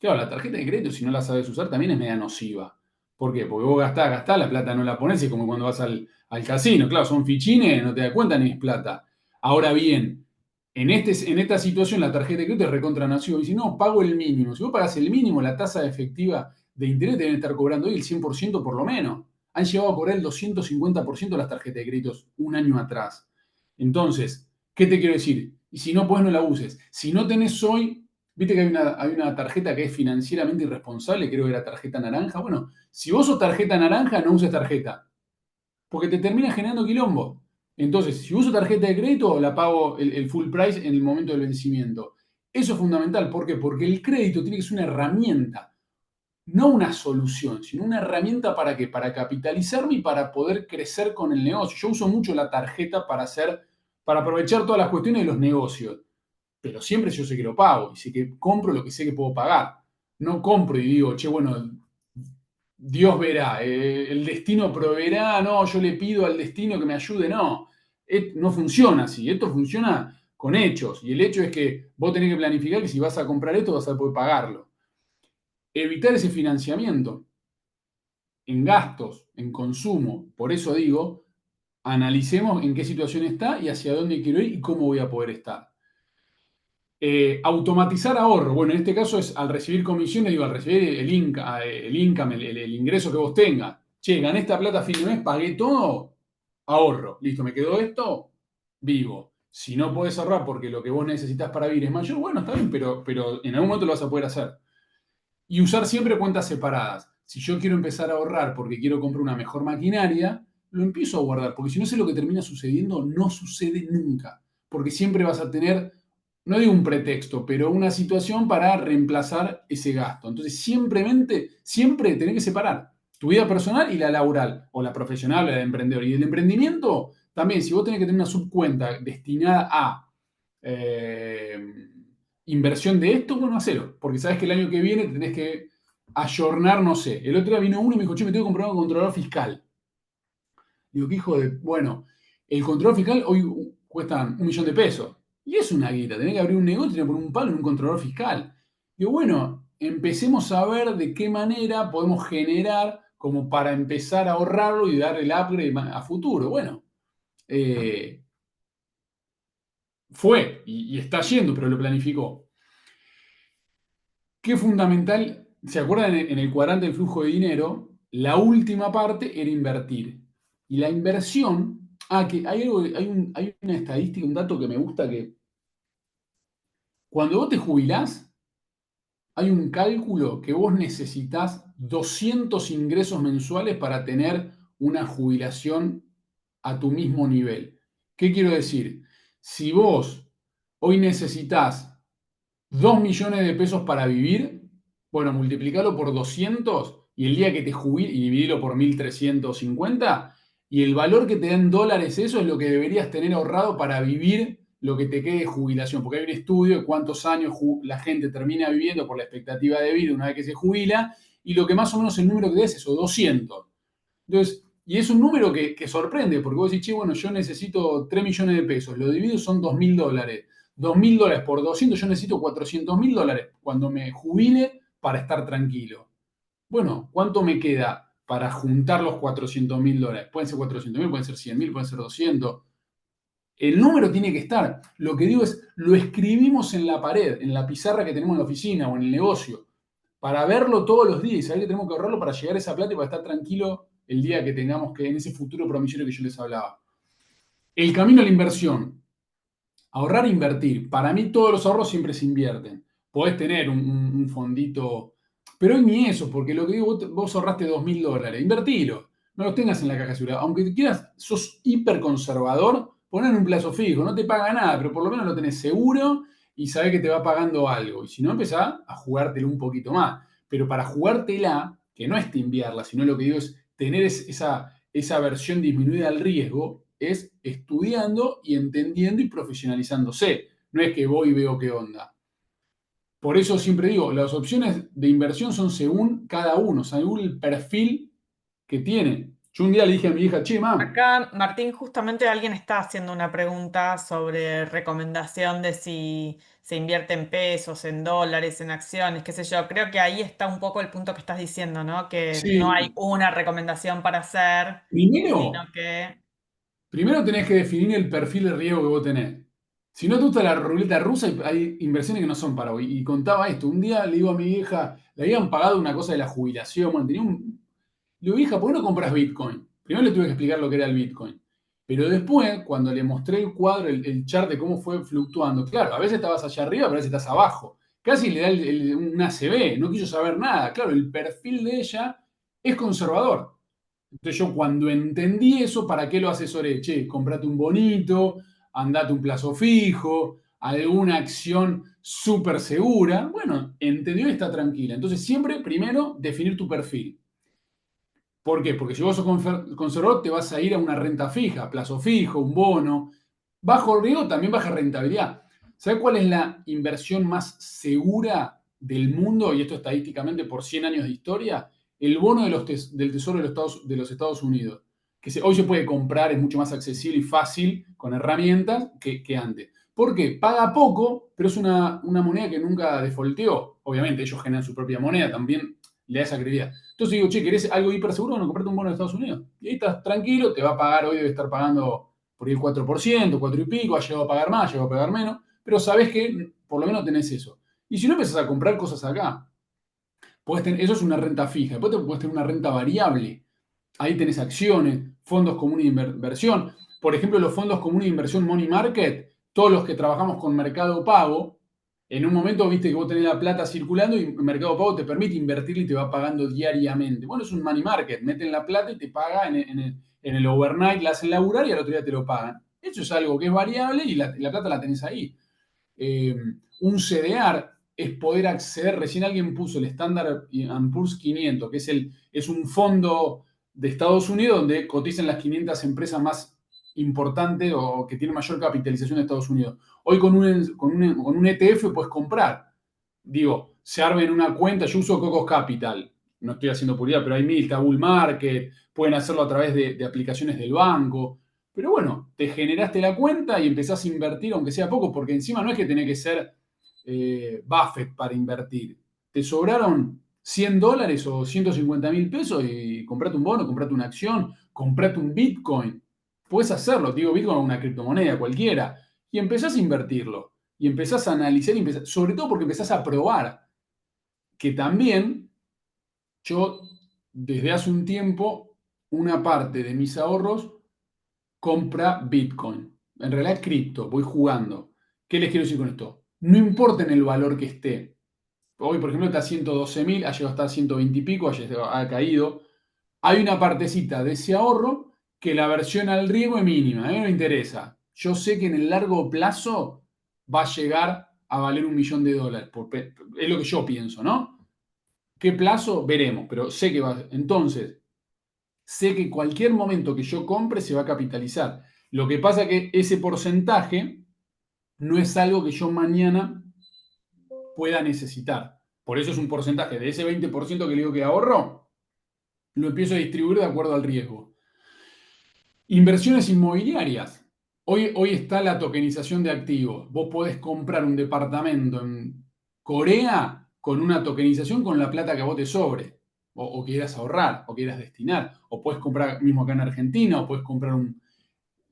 Claro, la tarjeta de crédito, si no la sabes usar, también es media nociva. ¿Por qué? Porque vos gastás, la plata no la pones, es como cuando vas al casino. Claro, son fichines, no te das cuenta ni es plata. Ahora bien, en esta situación la tarjeta de crédito es recontra nociva. Y si no, pago el mínimo. Si vos pagás el mínimo, la tasa efectiva de interés te deben estar cobrando hoy el 100% por lo menos. Han llegado a cobrar el 250% las tarjetas de créditos un año atrás. Entonces, ¿qué te quiero decir? Y si no, pues no la uses. Si no tenés hoy, viste que hay una tarjeta que es financieramente irresponsable, creo que era tarjeta naranja. Bueno, si vos sos tarjeta naranja, no uses tarjeta, porque te termina generando quilombo. Entonces, si uso tarjeta de crédito, la pago el full price en el momento del vencimiento. Eso es fundamental. ¿Por qué? Porque el crédito tiene que ser una herramienta, no una solución, sino una herramienta para qué? Para capitalizarme y para poder crecer con el negocio. Yo uso mucho la tarjeta para aprovechar todas las cuestiones de los negocios, pero siempre yo sé que lo pago y sé que compro lo que sé que puedo pagar. No compro y digo, che, bueno, Dios verá, el destino proveerá, no, yo le pido al destino que me ayude, no. No funciona así, esto funciona con hechos. Y el hecho es que vos tenés que planificar que si vas a comprar esto vas a poder pagarlo. Evitar ese financiamiento en gastos, en consumo. Por eso digo, analicemos en qué situación está y hacia dónde quiero ir y cómo voy a poder estar. Automatizar ahorro. Bueno, en este caso es al recibir comisiones, digo, al recibir el income, el ingreso que vos tengas. Che, gané esta plata a fin de mes, pagué todo, ahorro. Listo, me quedó esto, vivo. Si no podés ahorrar porque lo que vos necesitas para vivir es mayor, bueno, está bien, pero en algún momento lo vas a poder hacer. Y usar siempre cuentas separadas. Si yo quiero empezar a ahorrar porque quiero comprar una mejor maquinaria, lo empiezo a guardar, porque si no sé lo que termina sucediendo, no sucede nunca. Porque siempre vas a tener, no digo un pretexto, pero una situación para reemplazar ese gasto. Entonces, siempre tenés que separar tu vida personal y la laboral, o la profesional, o la de emprendedor. Y el emprendimiento, también, si vos tenés que tener una subcuenta destinada a inversión de esto, bueno, hacelo, porque sabes que el año que viene tenés que ayornar, no sé. El otro día vino uno y me dijo, che, me tengo que comprar un controlador fiscal. Digo, qué hijo de... Bueno, el controlador fiscal hoy cuesta 1 millón de pesos. Y es una guita, tenés que abrir un negocio y tenés que poner un palo en un controlador fiscal. Digo, bueno, empecemos a ver de qué manera podemos generar como para empezar a ahorrarlo y dar el upgrade a futuro. Bueno, fue y está yendo, pero lo planificó. ¿Qué fundamental? ¿Se acuerdan en el cuadrante del flujo de dinero? La última parte era invertir. Y la inversión, que hay una estadística, un dato que me gusta que cuando vos te jubilás, hay un cálculo que vos necesitas 200 ingresos mensuales para tener una jubilación a tu mismo nivel. ¿Qué quiero decir? Si vos hoy necesitas 2 millones de pesos para vivir, bueno, multiplicalo por 200 y el día que te jubiles y dividilo por 1.350 y el valor que te da en dólares eso es lo que deberías tener ahorrado para vivir lo que te quede de jubilación, porque hay un estudio de cuántos años la gente termina viviendo por la expectativa de vida una vez que se jubila, y lo que más o menos el número que te da es eso, 200. Entonces, y es un número que sorprende, porque vos decís, che, bueno, yo necesito 3 millones de pesos, lo divido son $2.000. $2.000 por 200, yo necesito $400.000 cuando me jubile para estar tranquilo. Bueno, ¿cuánto me queda para juntar los $400.000? Pueden ser 400.000, pueden ser 100.000, pueden ser 200. El número tiene que estar. Lo que digo es, lo escribimos en la pared, en la pizarra que tenemos en la oficina o en el negocio, para verlo todos los días y saber que tenemos que ahorrarlo para llegar a esa plata y para estar tranquilo el día que tengamos que, en ese futuro promisorio que yo les hablaba. El camino a la inversión. Ahorrar e invertir. Para mí todos los ahorros siempre se invierten. Podés tener un fondito, pero hoy ni eso, porque lo que digo, vos ahorraste $2.000, invertilo. No los tengas en la caja de seguridad. Aunque quieras, sos hiper conservador, poner un plazo fijo, no te paga nada, pero por lo menos lo tenés seguro y sabés que te va pagando algo. Y si no, empezás a jugártelo un poquito más. Pero para jugártela, que no es timbiarla, sino lo que digo es tener esa versión disminuida al riesgo, es estudiando y entendiendo y profesionalizándose. No es que voy y veo qué onda. Por eso siempre digo, las opciones de inversión son según cada uno, según el perfil que tiene. Yo un día le dije a mi hija, che, mam. Acá, Martín, justamente alguien está haciendo una pregunta sobre recomendación de si se invierte en pesos, en dólares, en acciones, qué sé yo. Creo que ahí está un poco el punto que estás diciendo, ¿no? Que no hay Sí, una recomendación para hacer, sino primero, que... primero tenés que definir el perfil de riesgo que vos tenés. Si no te gusta la ruleta rusa, hay inversiones que no son para vos. Y contaba esto, un día le digo a mi vieja, le habían pagado una cosa de la jubilación, bueno, tenía un, le digo, hija, ¿por qué no compras Bitcoin? Primero le tuve que explicar lo que era el Bitcoin. Pero después, cuando le mostré el cuadro, el chart de cómo fue fluctuando, claro, a veces estabas allá arriba, pero a veces estás abajo. Casi le da un ACB, no quiso saber nada. Claro, el perfil de ella es conservador. Entonces yo cuando entendí eso, ¿para qué lo asesoré? Che, comprate un bonito, andate un plazo fijo, alguna acción súper segura. Bueno, entendió y está tranquila. Entonces siempre, primero, definir tu perfil. ¿Por qué? Porque si vos sos conservador, te vas a ir a una renta fija, plazo fijo, un bono. Bajo riesgo, también baja rentabilidad. ¿Sabés cuál es la inversión más segura del mundo? Y esto estadísticamente por 100 años de historia. El bono del Tesoro de los Estados Unidos. Hoy se puede comprar, es mucho más accesible y fácil con herramientas que antes. ¿Por qué? Paga poco, pero es una moneda que nunca defolteó. Obviamente ellos generan su propia moneda, también le da esa credibilidad. Entonces digo, che, ¿querés algo hiper seguro? Bueno, comprate un bono de Estados Unidos. Y ahí estás tranquilo, te va a pagar, hoy debe estar pagando por ahí el 4%, 4 y pico, ha llegado a pagar más, ha llegado a pagar menos, pero sabés que por lo menos tenés eso. Y si no empezás a comprar cosas acá, eso es una renta fija. Después te puedes tener una renta variable. Ahí tenés acciones, fondos comunes de inversión. Por ejemplo, los fondos comunes de inversión Money Market, todos los que trabajamos con Mercado Pago, en un momento viste que vos tenés la plata circulando y Mercado Pago te permite invertir y te va pagando diariamente. Bueno, es un money market, meten la plata y te paga en el overnight, la hacen laburar y al otro día te lo pagan. Eso es algo que es variable y la plata la tenés ahí. Un CDR es poder acceder, recién alguien puso el Standard & Poor's 500, que es un fondo de Estados Unidos donde cotizan las 500 empresas más importantes o que tienen mayor capitalización de Estados Unidos. Hoy con un ETF puedes comprar. Digo, se arma en una cuenta, yo uso Cocos Capital, no estoy haciendo publicidad, pero hay mil, está Bull Market, pueden hacerlo a través de aplicaciones del banco. Pero bueno, te generaste la cuenta y empezás a invertir, aunque sea poco, porque encima no es que tenés que ser Buffett para invertir. Te sobraron $100 o 150.000 pesos y comprate un bono, comprate una acción, comprate un Bitcoin. Puedes hacerlo, digo, Bitcoin es una criptomoneda cualquiera. Y empezás a invertirlo. Y empezás a analizar, sobre todo porque empezás a probar que también yo, desde hace un tiempo, una parte de mis ahorros compra Bitcoin. En realidad es cripto, voy jugando. ¿Qué les quiero decir con esto? No importa en el valor que esté. Hoy, por ejemplo, está a 112.000, ha llegado a estar a 120 y pico, ha caído. Hay una partecita de ese ahorro que la versión al riesgo es mínima, a mí no me interesa. Yo sé que en el largo plazo va a llegar a valer $1.000.000. Es lo que yo pienso, ¿no? ¿Qué plazo? Veremos, pero sé que va. Entonces, sé que cualquier momento que yo compre se va a capitalizar. Lo que pasa es que ese porcentaje no es algo que yo mañana pueda necesitar. Por eso es un porcentaje de ese 20% que le digo que ahorro, lo empiezo a distribuir de acuerdo al riesgo. Inversiones inmobiliarias. Hoy está la tokenización de activos. Vos podés comprar un departamento en Corea con una tokenización con la plata que a vos te sobre, o quieras ahorrar, o quieras destinar, o podés comprar mismo acá en Argentina, o podés comprar un...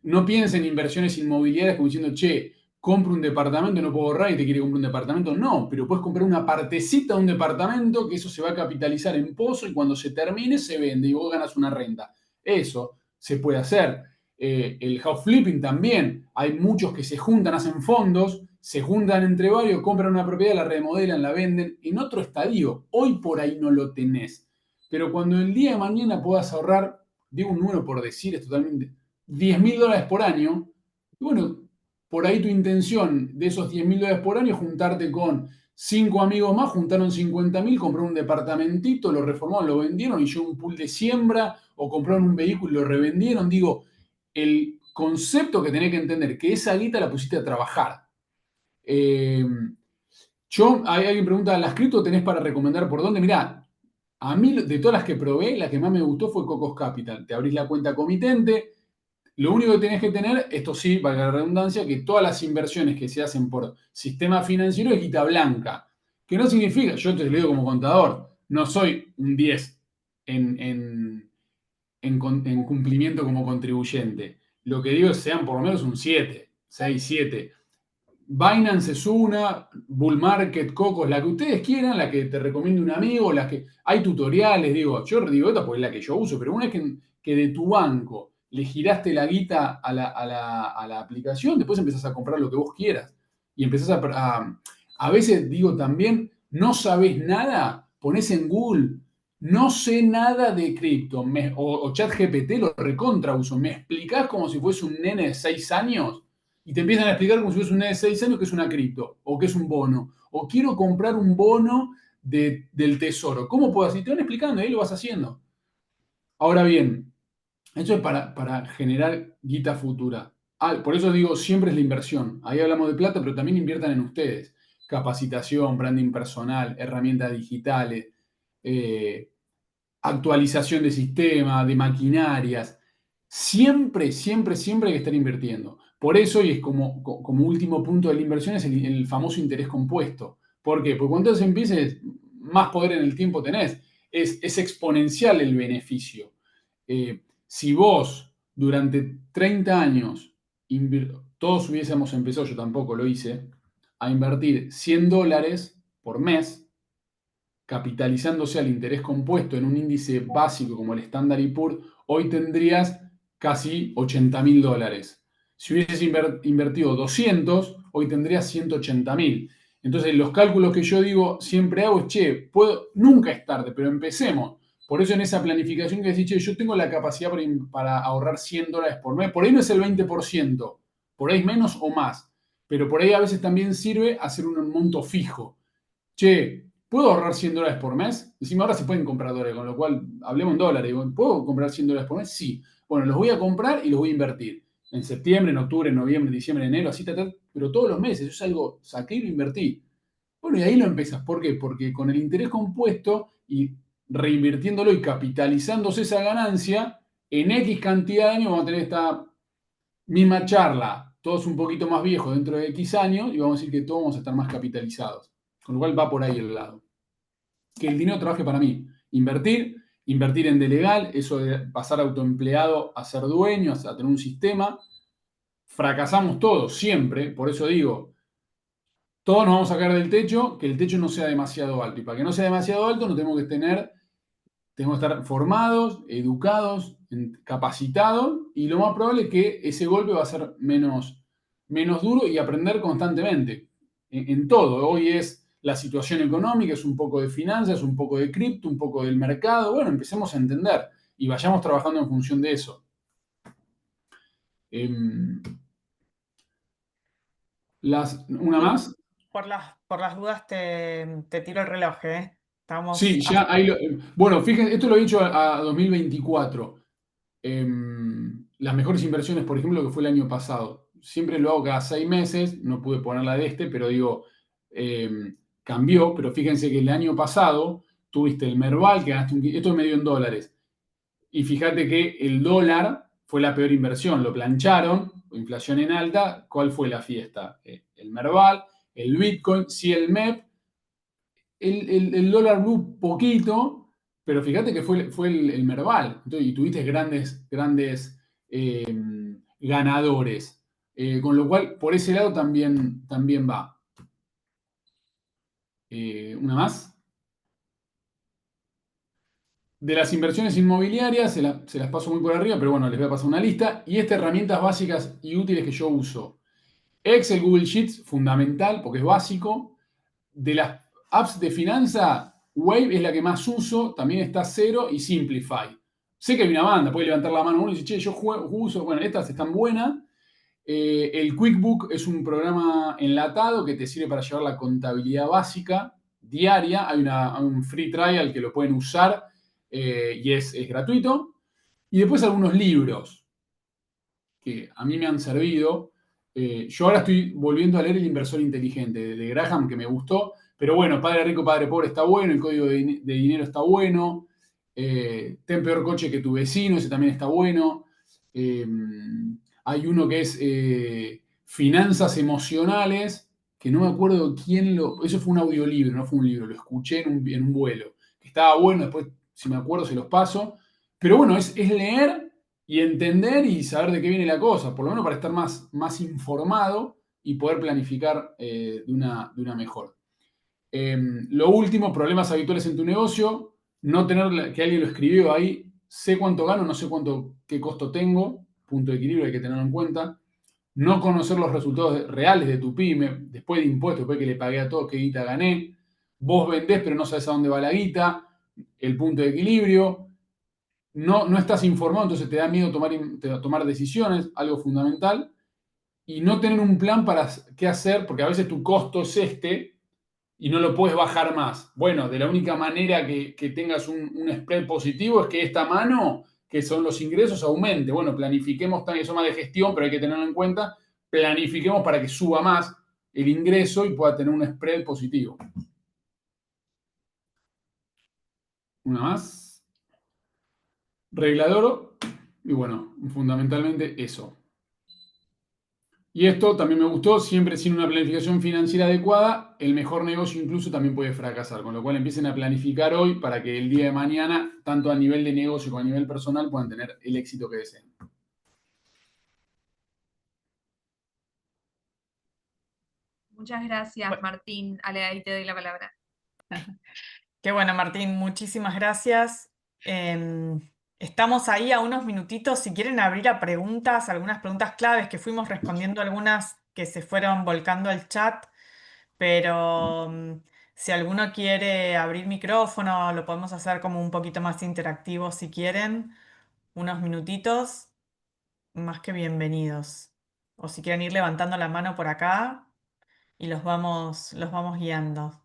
No pienses en inversiones inmobiliarias como diciendo, che, compro un departamento y no puedo ahorrar y te quiere comprar un departamento. No, pero puedes comprar una partecita de un departamento que eso se va a capitalizar en pozo y cuando se termine se vende y vos ganas una renta. Eso se puede hacer. El house flipping también. Hay muchos que se juntan, hacen fondos, se juntan entre varios, compran una propiedad, la remodelan, la venden en otro estadio. Hoy por ahí no lo tenés. Pero cuando el día de mañana puedas ahorrar, digo un número por decir, es totalmente $10.000 por año, y bueno, por ahí tu intención de esos $10.000 por año es juntarte con 5 amigos más, juntaron 50.000, compraron un departamentito, lo reformaron, lo vendieron y yo un pool de siembra, o compraron un vehículo y lo revendieron. Digo, el concepto que tenés que entender, que esa guita la pusiste a trabajar. Alguien pregunta, ¿las cripto tenés para recomendar por dónde? Mirá, a mí de todas las que probé, la que más me gustó fue Cocos Capital. Te abrís la cuenta comitente. Lo único que tenés que tener, esto sí, valga la redundancia, que todas las inversiones que se hacen por sistema financiero es guita blanca. Que no significa, yo te lo digo como contador, no soy un 10 en cumplimiento como contribuyente. Lo que digo es sean por lo menos un 7, 6, 7. Binance es una, Bull Market, Cocos, la que ustedes quieran, la que te recomiende un amigo, la que hay tutoriales, digo, yo digo esta porque es la que yo uso, pero una vez que de tu banco le giraste la guita a la aplicación, después empezás a comprar lo que vos quieras. Y empezás a veces digo también, no sabés nada, ponés en Google, no sé nada de cripto, o ChatGPT lo recontra uso, me explicás como si fuese un nene de 6 años y te empiezan a explicar como si fuese un nene de 6 años que es una cripto, o que es un bono, o quiero comprar un bono del tesoro. ¿Cómo puedo hacer? Te van explicando y ahí lo vas haciendo. Ahora bien, eso es para generar guita futura. Por eso digo, siempre es la inversión. Ahí hablamos de plata, pero también inviertan en ustedes. Capacitación, branding personal, herramientas digitales, eh, actualización de sistemas, de maquinarias. Siempre, siempre, siempre hay que estar invirtiendo. Por eso, y es como último punto de la inversión, es el famoso interés compuesto. ¿Por qué? Porque cuando empieces, más poder en el tiempo tenés. Es exponencial el beneficio. Si vos durante 30 años, todos hubiésemos empezado, yo tampoco lo hice, a invertir $100 por mes, capitalizándose al interés compuesto en un índice básico como el Standard & Poor's, hoy tendrías casi $80.000. Si hubieses invertido 200, hoy tendrías 180.000. Entonces, los cálculos que yo digo, siempre hago es, che, nunca es tarde, pero empecemos. Por eso en esa planificación que decís, che, yo tengo la capacidad para ahorrar $100 por mes. Por ahí no es el 20%, por ahí es menos o más. Pero por ahí a veces también sirve hacer un monto fijo. Che, ¿puedo ahorrar $100 por mes? Encima ahora se pueden comprar dólares, con lo cual hablemos en dólares. ¿Puedo comprar $100 por mes? Sí. Bueno, los voy a comprar y los voy a invertir. En septiembre, en octubre, en noviembre, en diciembre, en enero, así, pero todos los meses. Eso es algo, saqué y lo invertí. Bueno, y ahí lo empezás. ¿Por qué? Porque con el interés compuesto y reinvirtiéndolo y capitalizándose esa ganancia, en X cantidad de años vamos a tener esta misma charla, todos un poquito más viejos dentro de X años, y vamos a decir que todos vamos a estar más capitalizados. Con lo cual va por ahí el lado. Que el dinero trabaje para mí. Invertir en de legal, eso de pasar autoempleado a ser dueño, a tener un sistema. Fracasamos todos, siempre. Por eso digo, todos nos vamos a caer del techo, que el techo no sea demasiado alto. Y para que no sea demasiado alto, no tenemos que estar formados, educados, capacitados, y lo más probable es que ese golpe va a ser menos duro y aprender constantemente. En todo. Hoy es la situación económica, es un poco de finanzas, un poco de cripto, un poco del mercado. Bueno, empecemos a entender y vayamos trabajando en función de eso. ¿Una más? Por las dudas te tiro el reloj, ¿eh? Estamos Sí, ya ahí bueno, fíjense, esto lo he dicho a 2024. Las mejores inversiones, por ejemplo, que fue el año pasado. siempre lo hago cada 6 meses, no pude ponerla de pero digo, cambió, pero fíjense que el año pasado tuviste el Merval, que ganaste esto es medio en dólares, y fíjate que el dólar fue la peor inversión, lo plancharon, inflación en alta, ¿cuál fue la fiesta? El Merval, el Bitcoin, sí el MEP, el dólar blue poquito, pero fíjate que fue el Merval, entonces, y tuviste grandes ganadores. Con lo cual, por ese lado también va. ¿Una más? De las inversiones inmobiliarias, se las paso muy por arriba, pero bueno, les voy a pasar una lista. Y estas herramientas básicas y útiles que yo uso. Excel, Google Sheets, fundamental, porque es básico. De las apps de finanza, Wave es la que más uso, también está Xero y Simplify. Sé que hay una banda, puede levantar la mano uno y decir, che, yo uso, bueno, estas están buenas. El QuickBook es un programa enlatado que te sirve para llevar la contabilidad básica diaria. Hay un free trial que lo pueden usar y es gratuito. Y después algunos libros que a mí me han servido. Yo ahora estoy volviendo a leer El inversor inteligente de Graham, que me gustó. Pero bueno, Padre Rico, Padre Pobre está bueno, El Código de Dinero está bueno. Ten peor coche que tu vecino, ese también está bueno. Hay uno que es Finanzas Emocionales, que no me acuerdo quién lo... Eso fue un audiolibro, no fue un libro, lo escuché en un vuelo. Estaba bueno, después, si me acuerdo, se los paso. Pero bueno, es leer y entender y saber de qué viene la cosa, por lo menos para estar más informado y poder planificar de una mejor. Lo último, problemas habituales en tu negocio, no tener que alguien lo escribió ahí, sé cuánto gano, no sé qué costo tengo, punto de equilibrio hay que tenerlo en cuenta. No conocer los resultados reales de tu pyme, después de impuestos, después que le pagué a todos qué guita gané. Vos vendés, pero no sabes a dónde va la guita, el punto de equilibrio. No estás informado, entonces te da miedo tomar decisiones, algo fundamental. Y no tener un plan para qué hacer, porque a veces tu costo es y no lo puedes bajar más. Bueno, de la única manera que tengas un spread positivo es que esta mano, que son los ingresos, aumente. Bueno, planifiquemos también, eso más de gestión, pero hay que tenerlo en cuenta. Planifiquemos para que suba más el ingreso y pueda tener un spread positivo. Una más. Regla de oro. Y bueno, fundamentalmente eso. Y esto también me gustó, siempre sin una planificación financiera adecuada, el mejor negocio incluso también puede fracasar, con lo cual empiecen a planificar hoy para que el día de mañana, tanto a nivel de negocio como a nivel personal, puedan tener el éxito que deseen. Muchas gracias, Martín. Ale, ahí te doy la palabra. Qué bueno, Martín, muchísimas gracias. Estamos ahí a unos minutitos. Si quieren abrir a preguntas, algunas preguntas claves que fuimos respondiendo, algunas que se fueron volcando al chat, pero si alguno quiere abrir micrófono, lo podemos hacer como un poquito más interactivo si quieren. Unos minutitos, más que bienvenidos. O si quieren ir levantando la mano por acá y los vamos guiando.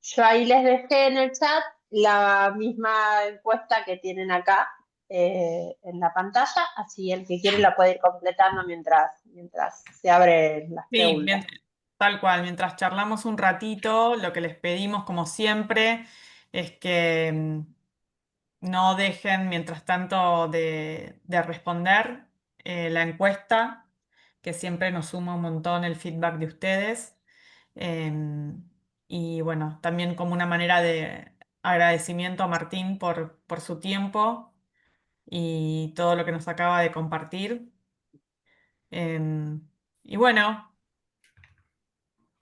Yo ahí les dejé en el chat la misma encuesta que tienen acá en la pantalla, así el que quiere la puede ir completando mientras se abren las Sí, preguntas. tal cual, mientras charlamos un ratito, lo que les pedimos, como siempre, es que no dejen, mientras tanto, de responder la encuesta, que siempre nos suma un montón el feedback de ustedes. Em, y bueno, también como una manera de agradecimiento a Martín por su tiempo y todo lo que nos acaba de compartir. Y bueno.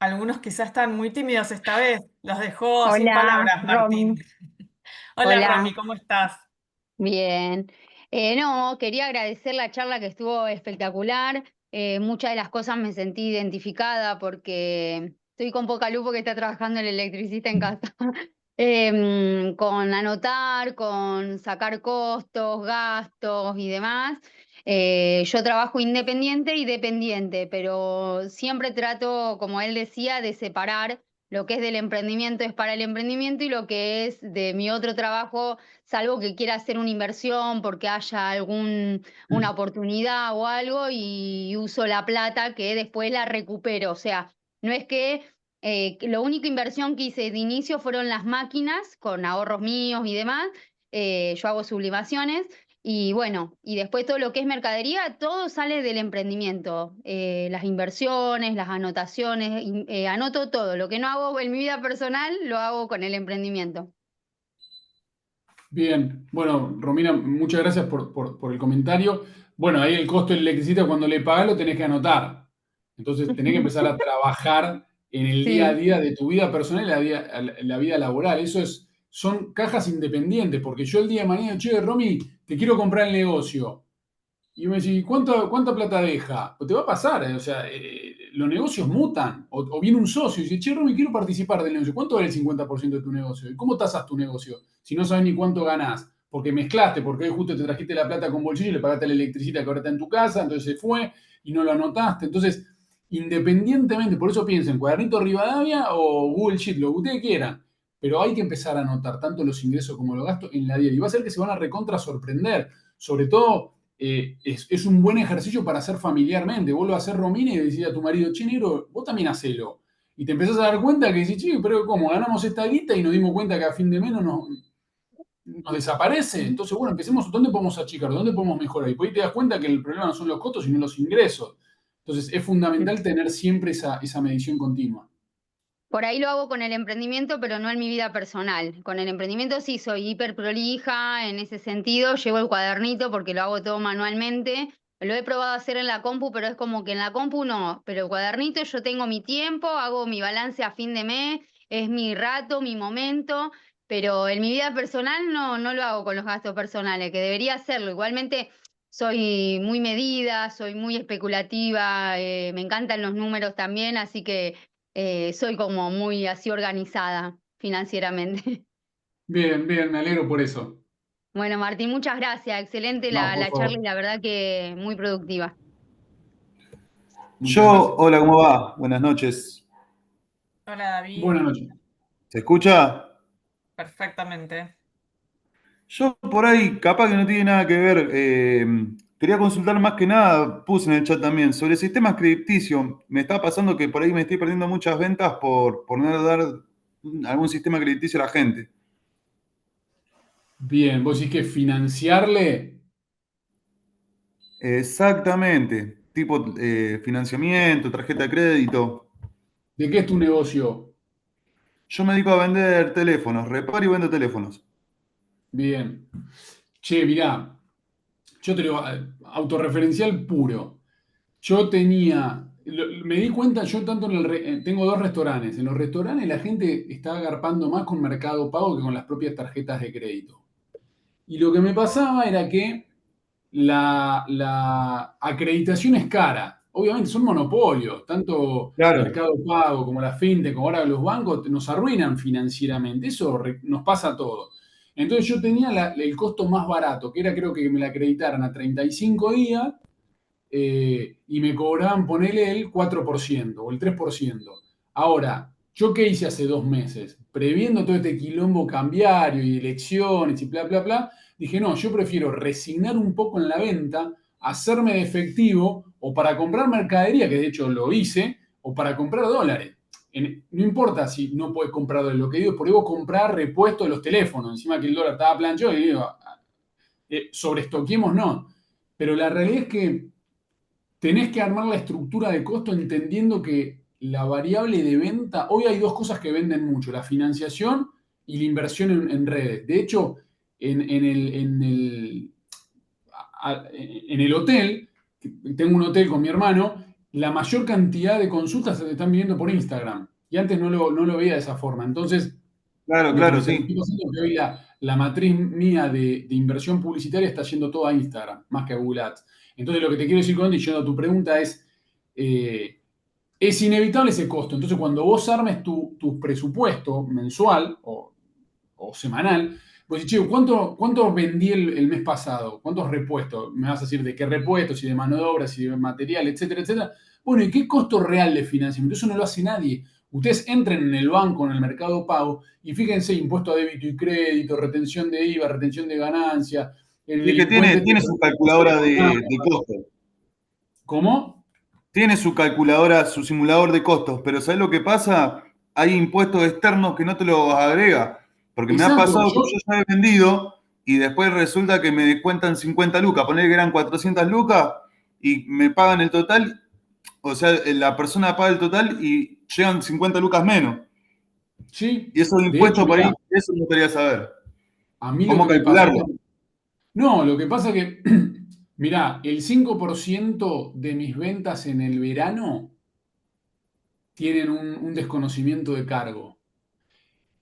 Algunos quizás están muy tímidos esta vez. Los dejó sin Hola, palabras, Romy. Martín. Hola, Hola, Romy, ¿cómo estás? bien. No, quería agradecer la charla que estuvo espectacular. Muchas de las cosas me sentí identificada porque estoy con poca luz porque está trabajando el electricista en casa. Con anotar, con sacar costos, gastos y demás. Yo trabajo independiente y dependiente, pero siempre trato, como él decía, de separar lo que es del emprendimiento es para el emprendimiento y lo que es de mi otro trabajo, salvo que quiera hacer una inversión porque haya una oportunidad o algo y uso la plata que después la recupero. O sea, no es que la única inversión que hice de inicio fueron las máquinas con ahorros míos y demás. Yo hago sublimaciones y bueno, y después todo lo que es mercadería, todo sale del emprendimiento. Las inversiones, las anotaciones, anoto todo. Lo que no hago en mi vida personal, lo hago con el emprendimiento. Bien, bueno, Romina, muchas gracias por el comentario. Bueno, ahí el costo del electricista cuando le pagás lo tenés que anotar. Entonces tenés que empezar a trabajar en el día a Sí. día de tu vida personal y la vida laboral. Son cajas independientes, porque yo el día de mañana, che, Romy, te quiero comprar el negocio. Y me decís, ¿cuánta plata deja? Pues te va a pasar, o sea, los negocios mutan. O viene un socio y dice, che, Romy, quiero participar del negocio. ¿Cuánto vale el 50% de tu negocio? ¿Y cómo tasas tu negocio? Si no sabes ni cuánto ganás. Porque mezclaste, porque hoy justo te trajiste la plata con bolsillo y le pagaste a la electricista que ahora está en tu casa, entonces se fue y no lo anotaste. Entonces, independientemente, por eso piensen, cuadernito Rivadavia o Google Sheet, lo que ustedes quieran. Pero hay que empezar a anotar tanto los ingresos como los gastos en la diaria. Y va a ser que se van a recontra sorprender. Sobre todo es un buen ejercicio para hacer familiarmente. Vos lo haces, Romina, y decís a tu marido, che, negro, vos también hacelo. Y te empezás a dar cuenta que decís, che, pero ¿cómo? Ganamos esta guita y nos dimos cuenta que a fin de mes nos desaparece. Entonces, bueno, empecemos, ¿dónde podemos achicar? ¿Dónde podemos mejorar? Y por ahí te das cuenta que el problema no son los costos, sino los ingresos. Entonces, es fundamental tener siempre esa medición continua. Por ahí lo hago con el emprendimiento, pero no en mi vida personal. Con el emprendimiento sí soy hiper prolija en ese sentido. Llevo el cuadernito porque lo hago todo manualmente. Lo he probado a hacer en la compu, pero es como que en la compu no. Pero el cuadernito yo tengo mi tiempo, hago mi balance a fin de mes, es mi rato, mi momento. Pero en mi vida personal no lo hago con los gastos personales, que debería hacerlo. Igualmente soy muy medida, soy muy especulativa, me encantan los números también, así que soy como muy así organizada financieramente. Bien, bien, me alegro por eso. Bueno, Martín, muchas gracias. Excelente No, por la charla y favor. la verdad que muy productiva. Muchas gracias. Hola, ¿cómo va? Buenas noches. Hola David, Buenas noches. ¿Se escucha? perfectamente. Yo por ahí, capaz que no tiene nada que ver, quería consultar más que nada, puse en el chat también, sobre sistemas crediticios. Me está pasando que por ahí me estoy perdiendo muchas ventas por no dar algún sistema crediticio a la gente. Bien, vos decís que financiarle. Exactamente, tipo financiamiento, tarjeta de crédito. ¿De qué es tu negocio? Yo me dedico a vender teléfonos, reparo y vendo teléfonos. Bien. Che, mirá, yo te digo, autorreferencial puro. Me di cuenta, yo tanto tengo dos restaurantes. En los restaurantes la gente está agarpando más con Mercado Pago que con las propias tarjetas de crédito. Y lo que me pasaba era que la acreditación es cara. Obviamente son monopolios, tanto Claro, Mercado Pago como la fintech, como ahora los bancos, nos arruinan financieramente. Eso nos pasa a todos. Entonces yo tenía el costo más barato, que era creo que me la acreditaran a 35 días y me cobraban, ponele el 4% o el 3%. Ahora, ¿yo qué hice hace 2 meses? Previendo todo este quilombo cambiario y elecciones y bla, bla, bla, dije, no, yo prefiero resignar un poco en la venta, hacerme de efectivo o para comprar mercadería, que de hecho lo hice, o para comprar dólares. No importa si no puedes comprar dólares, lo que digo es por ahí vos comprar repuestos de los teléfonos, encima que el dólar estaba planchado y digo, sobreestoquemos no. Pero la realidad es que tenés que armar la estructura de costo entendiendo que la variable de venta, hoy hay dos cosas que venden mucho, la financiación y la inversión en redes. De hecho, en el hotel, tengo un hotel con mi hermano, la mayor cantidad de consultas se están viendo por Instagram. Y antes no lo veía de esa forma. Entonces, claro, lo que claro, me sí. terminó pasando es que hoy la matriz mía de inversión publicitaria está yendo todo a Instagram, más que a Google Ads. Entonces, lo que te quiero decir con esto, y yendo a tu pregunta, es inevitable ese costo. Entonces, cuando vos armes tu presupuesto mensual o semanal, pues decís, che, ¿cuánto vendí el mes pasado? ¿Cuántos repuestos? Me vas a decir de qué repuestos, y de mano de obra, y de material, etcétera, etcétera. Bueno, ¿y qué costo real de financiamiento? Eso no lo hace nadie. Ustedes entren en el banco, en el Mercado Pago, y fíjense, impuesto a débito y crédito, retención de IVA, retención de ganancia, el Sí, que tiene, delincuente... tiene su calculadora de costos. ¿Cómo? Tiene su calculadora, su simulador de costos, pero ¿sabes lo que pasa? Hay impuestos externos que no te los agrega. Porque me ha Exacto, pasado que yo ya he vendido y después resulta que me descuentan 50 lucas. Poner que eran 400 lucas y me pagan el total. O sea, la persona paga el total y llegan 50 lucas menos. sí, Y esos de hecho, impuestos por ahí, mira, eso me gustaría saber. a mí lo ¿Cómo que me pasó calcularlo? No, lo que pasa es que, mirá, el 5% de mis ventas en el verano tienen un desconocimiento de cargo.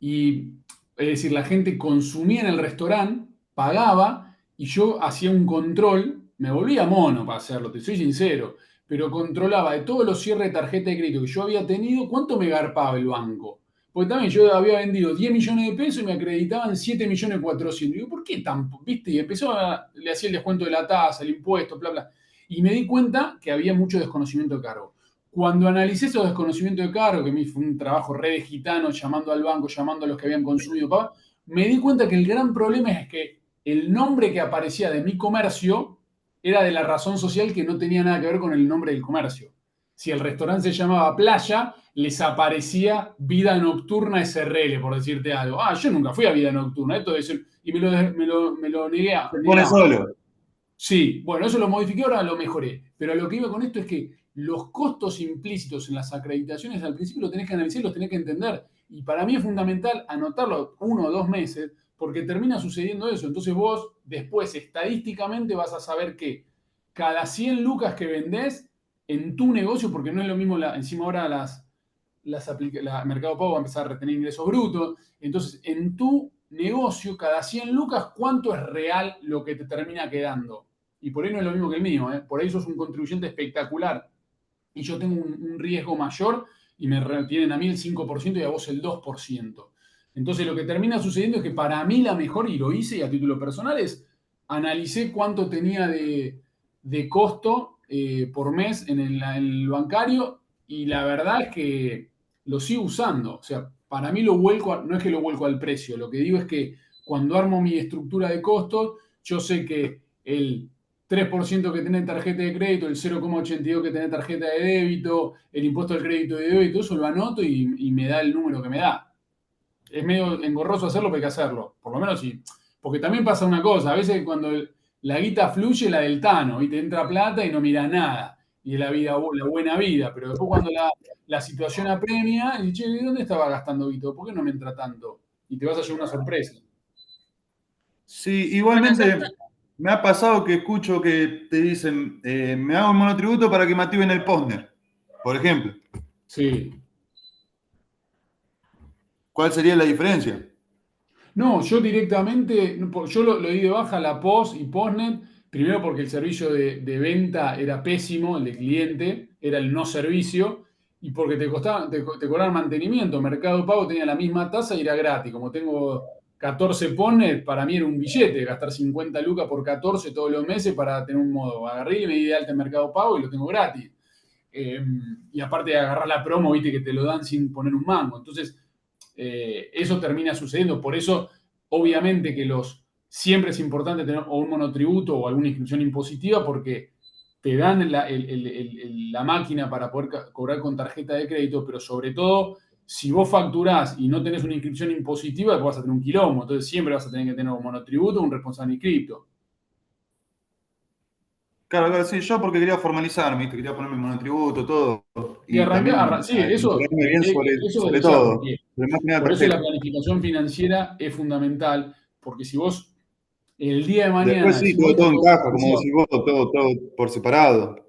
Y, es decir, la gente consumía en el restaurante, pagaba, y yo hacía un control, me volvía mono para hacerlo, te soy sincero, pero controlaba de todos los cierres de tarjeta de crédito que yo había tenido, cuánto me garpaba el banco. Porque también yo había vendido 10 millones de pesos y me acreditaban 7.400.000. Digo, ¿por qué tan? ¿Viste? Y le hacía el descuento de la tasa, el impuesto, bla, bla. Y me di cuenta que había mucho desconocimiento de cargo. Cuando analicé esos desconocimientos de cargo, que a mí fue un trabajo re de gitano, llamando al banco, llamando a los que habían consumido, me di cuenta que el gran problema es que el nombre que aparecía de mi comercio era de la razón social que no tenía nada que ver con el nombre del comercio. Si el restaurante se llamaba Playa, les aparecía Vida Nocturna SRL, por decirte algo. Ah, yo nunca fui a Vida Nocturna, esto es y me lo Se pone negaban. solo. Sí, bueno, eso lo modifiqué, ahora lo mejoré. Pero a lo que iba con esto es que los costos implícitos en las acreditaciones al principio los tenés que analizar y los tenés que entender. Y para mí es fundamental anotarlo 1 o 2 meses porque termina sucediendo eso. Entonces vos después estadísticamente vas a saber que cada 100 lucas que vendés en tu negocio, porque no es lo mismo, encima ahora Mercado Pago va a empezar a retener ingresos brutos. Entonces, en tu negocio, cada 100 lucas, ¿cuánto es real lo que te termina quedando? Y por ahí no es lo mismo que el mío, ¿eh? Por ahí sos un contribuyente espectacular y yo tengo un riesgo mayor y me retienen a mí el 5% y a vos el 2%. Entonces lo que termina sucediendo es que para mí la mejor, y lo hice y a título personal, es analicé cuánto tenía de costo por mes en el bancario y la verdad es que lo sigo usando. O sea, para mí lo vuelco, no es que lo vuelco al precio, lo que digo es que cuando armo mi estructura de costos, yo sé que el 3% que tiene tarjeta de crédito, el 0,82 que tiene tarjeta de débito, el impuesto al crédito de débito, eso lo anoto y me da el número que me da. Es medio engorroso hacerlo, pero hay que hacerlo. Por lo menos sí. Porque también pasa una cosa, a veces cuando la guita fluye, la del Tano, y te entra plata y no mira nada. Y es la buena vida. Pero después cuando la situación apremia, y che, ¿de dónde estaba gastando Vito? ¿Por qué no me entra tanto? Y te vas a llevar una sorpresa. Sí, Bueno, ya igualmente está. me ha pasado que escucho que te dicen, me hago el monotributo para que me activen el postner, por ejemplo. Sí. ¿Cuál sería la diferencia? No, yo directamente, yo lo di de baja la POS y POSNET, primero porque el servicio de venta era pésimo, el de cliente, era el no servicio, y porque te cobraban mantenimiento. Mercado Pago tenía la misma tasa y era gratis. Como tengo 14 POSNET, para mí era un billete, gastar 50 lucas por 14 todos los meses para tener un modo. Agarré y me di de alta en Mercado Pago y lo tengo gratis. Eh, y aparte de agarrar la promo, viste que te lo dan sin poner un mango. Entonces, eso termina sucediendo. Por eso, obviamente que siempre es importante tener o un monotributo o alguna inscripción impositiva porque te dan la máquina para poder cobrar con tarjeta de crédito, pero sobre todo, si vos facturás y no tenés una inscripción impositiva, vas a tener un quilombo. Entonces, siempre vas a tener que tener un monotributo o un responsable inscripto. Claro, claro, sí, yo porque quería formalizarme, ¿viste? Quería ponerme monotributo, todo. Y Y también sí, eso, informarme bien eso sobre debe ser, todo. porque Pero más que nada por eso la tarjeta. planificación financiera es fundamental, porque si vos el día de Después mañana sí, decís, bueno, todo esto encaja, como empezó. decís vos, todo por separado.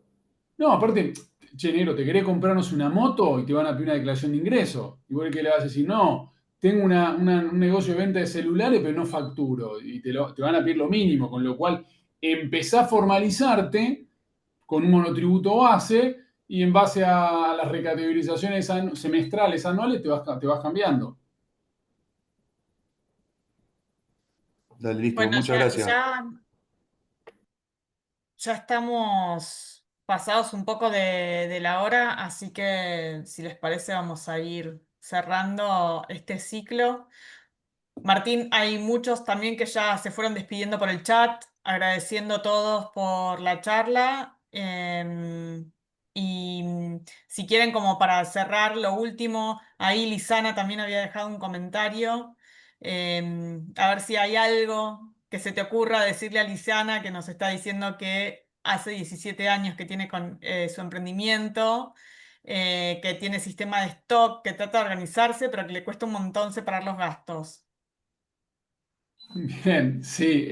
No, aparte, che, negro, ¿te querés comprarnos una moto? Y te van a pedir una declaración de ingreso. Igual que le vas a decir, no, tengo un negocio de venta de celulares, pero no facturo. Y te van a pedir lo mínimo, con lo cual empezá a formalizarte con un monotributo base y en base a las recategorizaciones semestrales, anuales, te vas cambiando. Dale, listo, Bueno, muchas gracias. ya estamos pasados un poco de la hora, así que si les parece vamos a ir cerrando este ciclo. Martín, hay muchos también que ya se fueron despidiendo por el chat, agradeciendo a todos por la charla. Y si quieren, como para cerrar lo último, ahí Lisana también había dejado un comentario. A ver si hay algo que se te ocurra decirle a Lisana, que nos está diciendo que hace 17 años que tiene con, su emprendimiento, que tiene sistema de stock, que trata de organizarse, pero que le cuesta un montón separar los gastos. Bien, sí.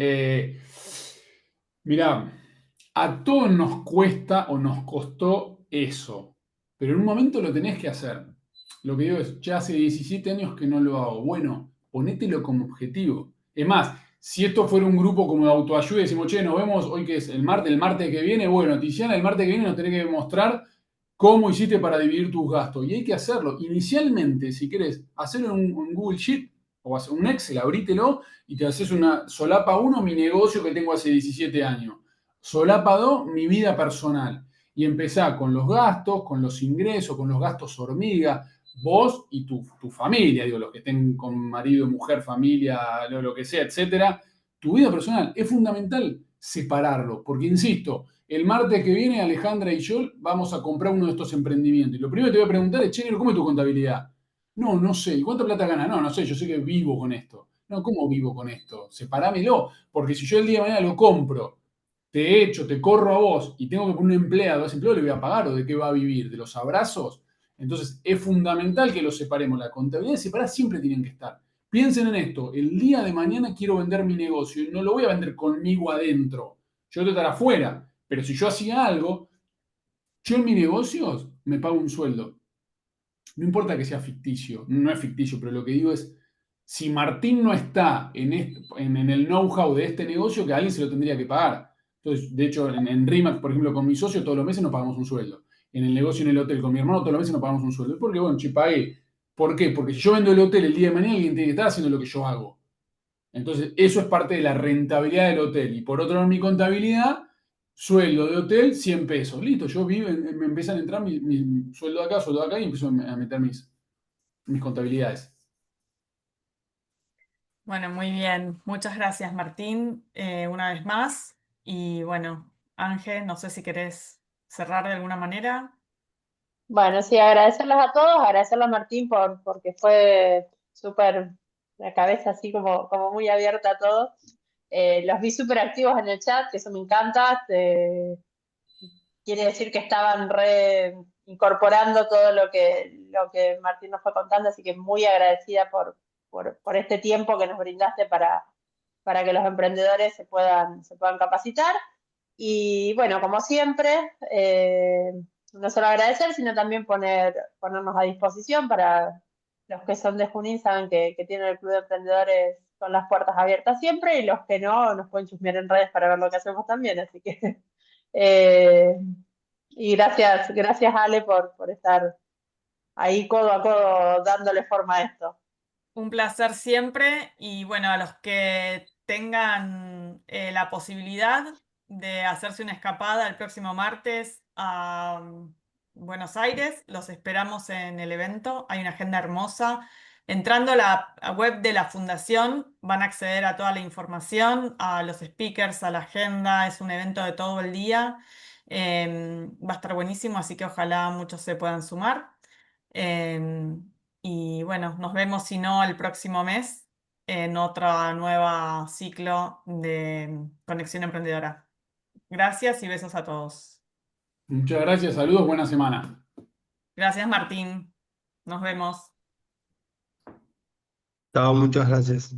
Mirá, a todos nos cuesta o nos costó eso, pero en un momento lo tenés que hacer. Lo que digo es, ya hace 17 años que no lo hago. Bueno, ponételo como objetivo. Es más, si esto fuera un grupo como de autoayuda y decimos, che, nos vemos hoy que es el martes que viene, bueno, Tiziana, el martes que viene nos tenés que mostrar cómo hiciste para dividir tus gastos. Y hay que hacerlo. Inicialmente, si querés, hacerlo en un Google Sheet o hacer un Excel, abrítelo y te haces una solapa 1, mi negocio que tengo hace 17 años. Solapa 2, mi vida personal. Y empezá con los gastos, con los ingresos, con los gastos hormiga, vos y tu familia, digo, los que estén con marido, mujer, familia, lo que sea, etcétera. Tu vida personal es fundamental separarlo, porque insisto, el martes que viene Alejandra y yo vamos a comprar uno de estos emprendimientos. Y lo primero que te voy a preguntar es, che, ¿cómo es tu contabilidad? No, no sé. ¿Y cuánta plata ganas? No, no sé, yo sé que vivo con esto. No, ¿cómo vivo con esto? Separámelo, porque si yo el día de mañana lo compro, te echo, te corro a vos y tengo que poner un empleado, ¿a ese empleado le voy a pagar o de qué va a vivir? ¿De los abrazos? Entonces es fundamental que los separemos. La contabilidad y separar siempre tienen que estar. Piensen en esto, el día de mañana quiero vender mi negocio y no lo voy a vender conmigo adentro. Yo tengo que estar afuera, pero si yo hacía algo, yo en mis negocios me pago un sueldo. No importa que sea ficticio, no es ficticio, pero lo que digo es, si Martín no está en el know-how de este negocio, que alguien se lo tendría que pagar. Entonces, de hecho, en RIMAX, por ejemplo, con mi socio, todos los meses nos pagamos un sueldo. En el negocio en el hotel con mi hermano, todos los meses nos pagamos un sueldo. Porque, bueno, che, pagué. ¿Por qué? Porque si yo vendo el hotel el día de mañana, alguien tiene que estar haciendo lo que yo hago. Entonces, eso es parte de la rentabilidad del hotel. Y por otro lado, en mi contabilidad, sueldo de hotel, 100 pesos. Listo, yo vivo, me empiezan a entrar mi sueldo de acá, sueldo de acá y empiezo a meter mis contabilidades. Bueno, muy bien. Muchas gracias, Martín, una vez más. Y bueno, Ángel, no sé si querés cerrar de alguna manera. Bueno, sí, agradecerles a todos, agradecerle a Martín porque fue súper, la cabeza así como muy abierta a todo. Los vi súper activos en el chat, que eso me encanta. Quiere decir que estaban re incorporando todo lo que Martín nos fue contando, así que muy agradecida por este tiempo que nos brindaste para que los emprendedores se puedan capacitar. Y bueno, como siempre, no solo agradecer, sino también ponernos a disposición para los que son de Junín, saben que tienen el Club de Emprendedores con las puertas abiertas siempre, y los que no, nos pueden chusmear en redes para ver lo que hacemos también. Así que, y gracias Ale por estar ahí codo a codo dándole forma a esto. Un placer siempre y bueno, a los que tengan la posibilidad de hacerse una escapada el próximo martes a Buenos Aires, los esperamos en el evento. Hay una agenda hermosa. Entrando a la web de la fundación van a acceder a toda la información, a los speakers, a la agenda. Es un evento de todo el día. Va a estar buenísimo, así que ojalá muchos se puedan sumar. Y bueno, nos vemos si no el próximo mes en otro nuevo ciclo de Conexión Emprendedora. Gracias y besos a todos. Muchas gracias, saludos, buena semana. Gracias, Martín. Nos vemos. Chao, muchas gracias.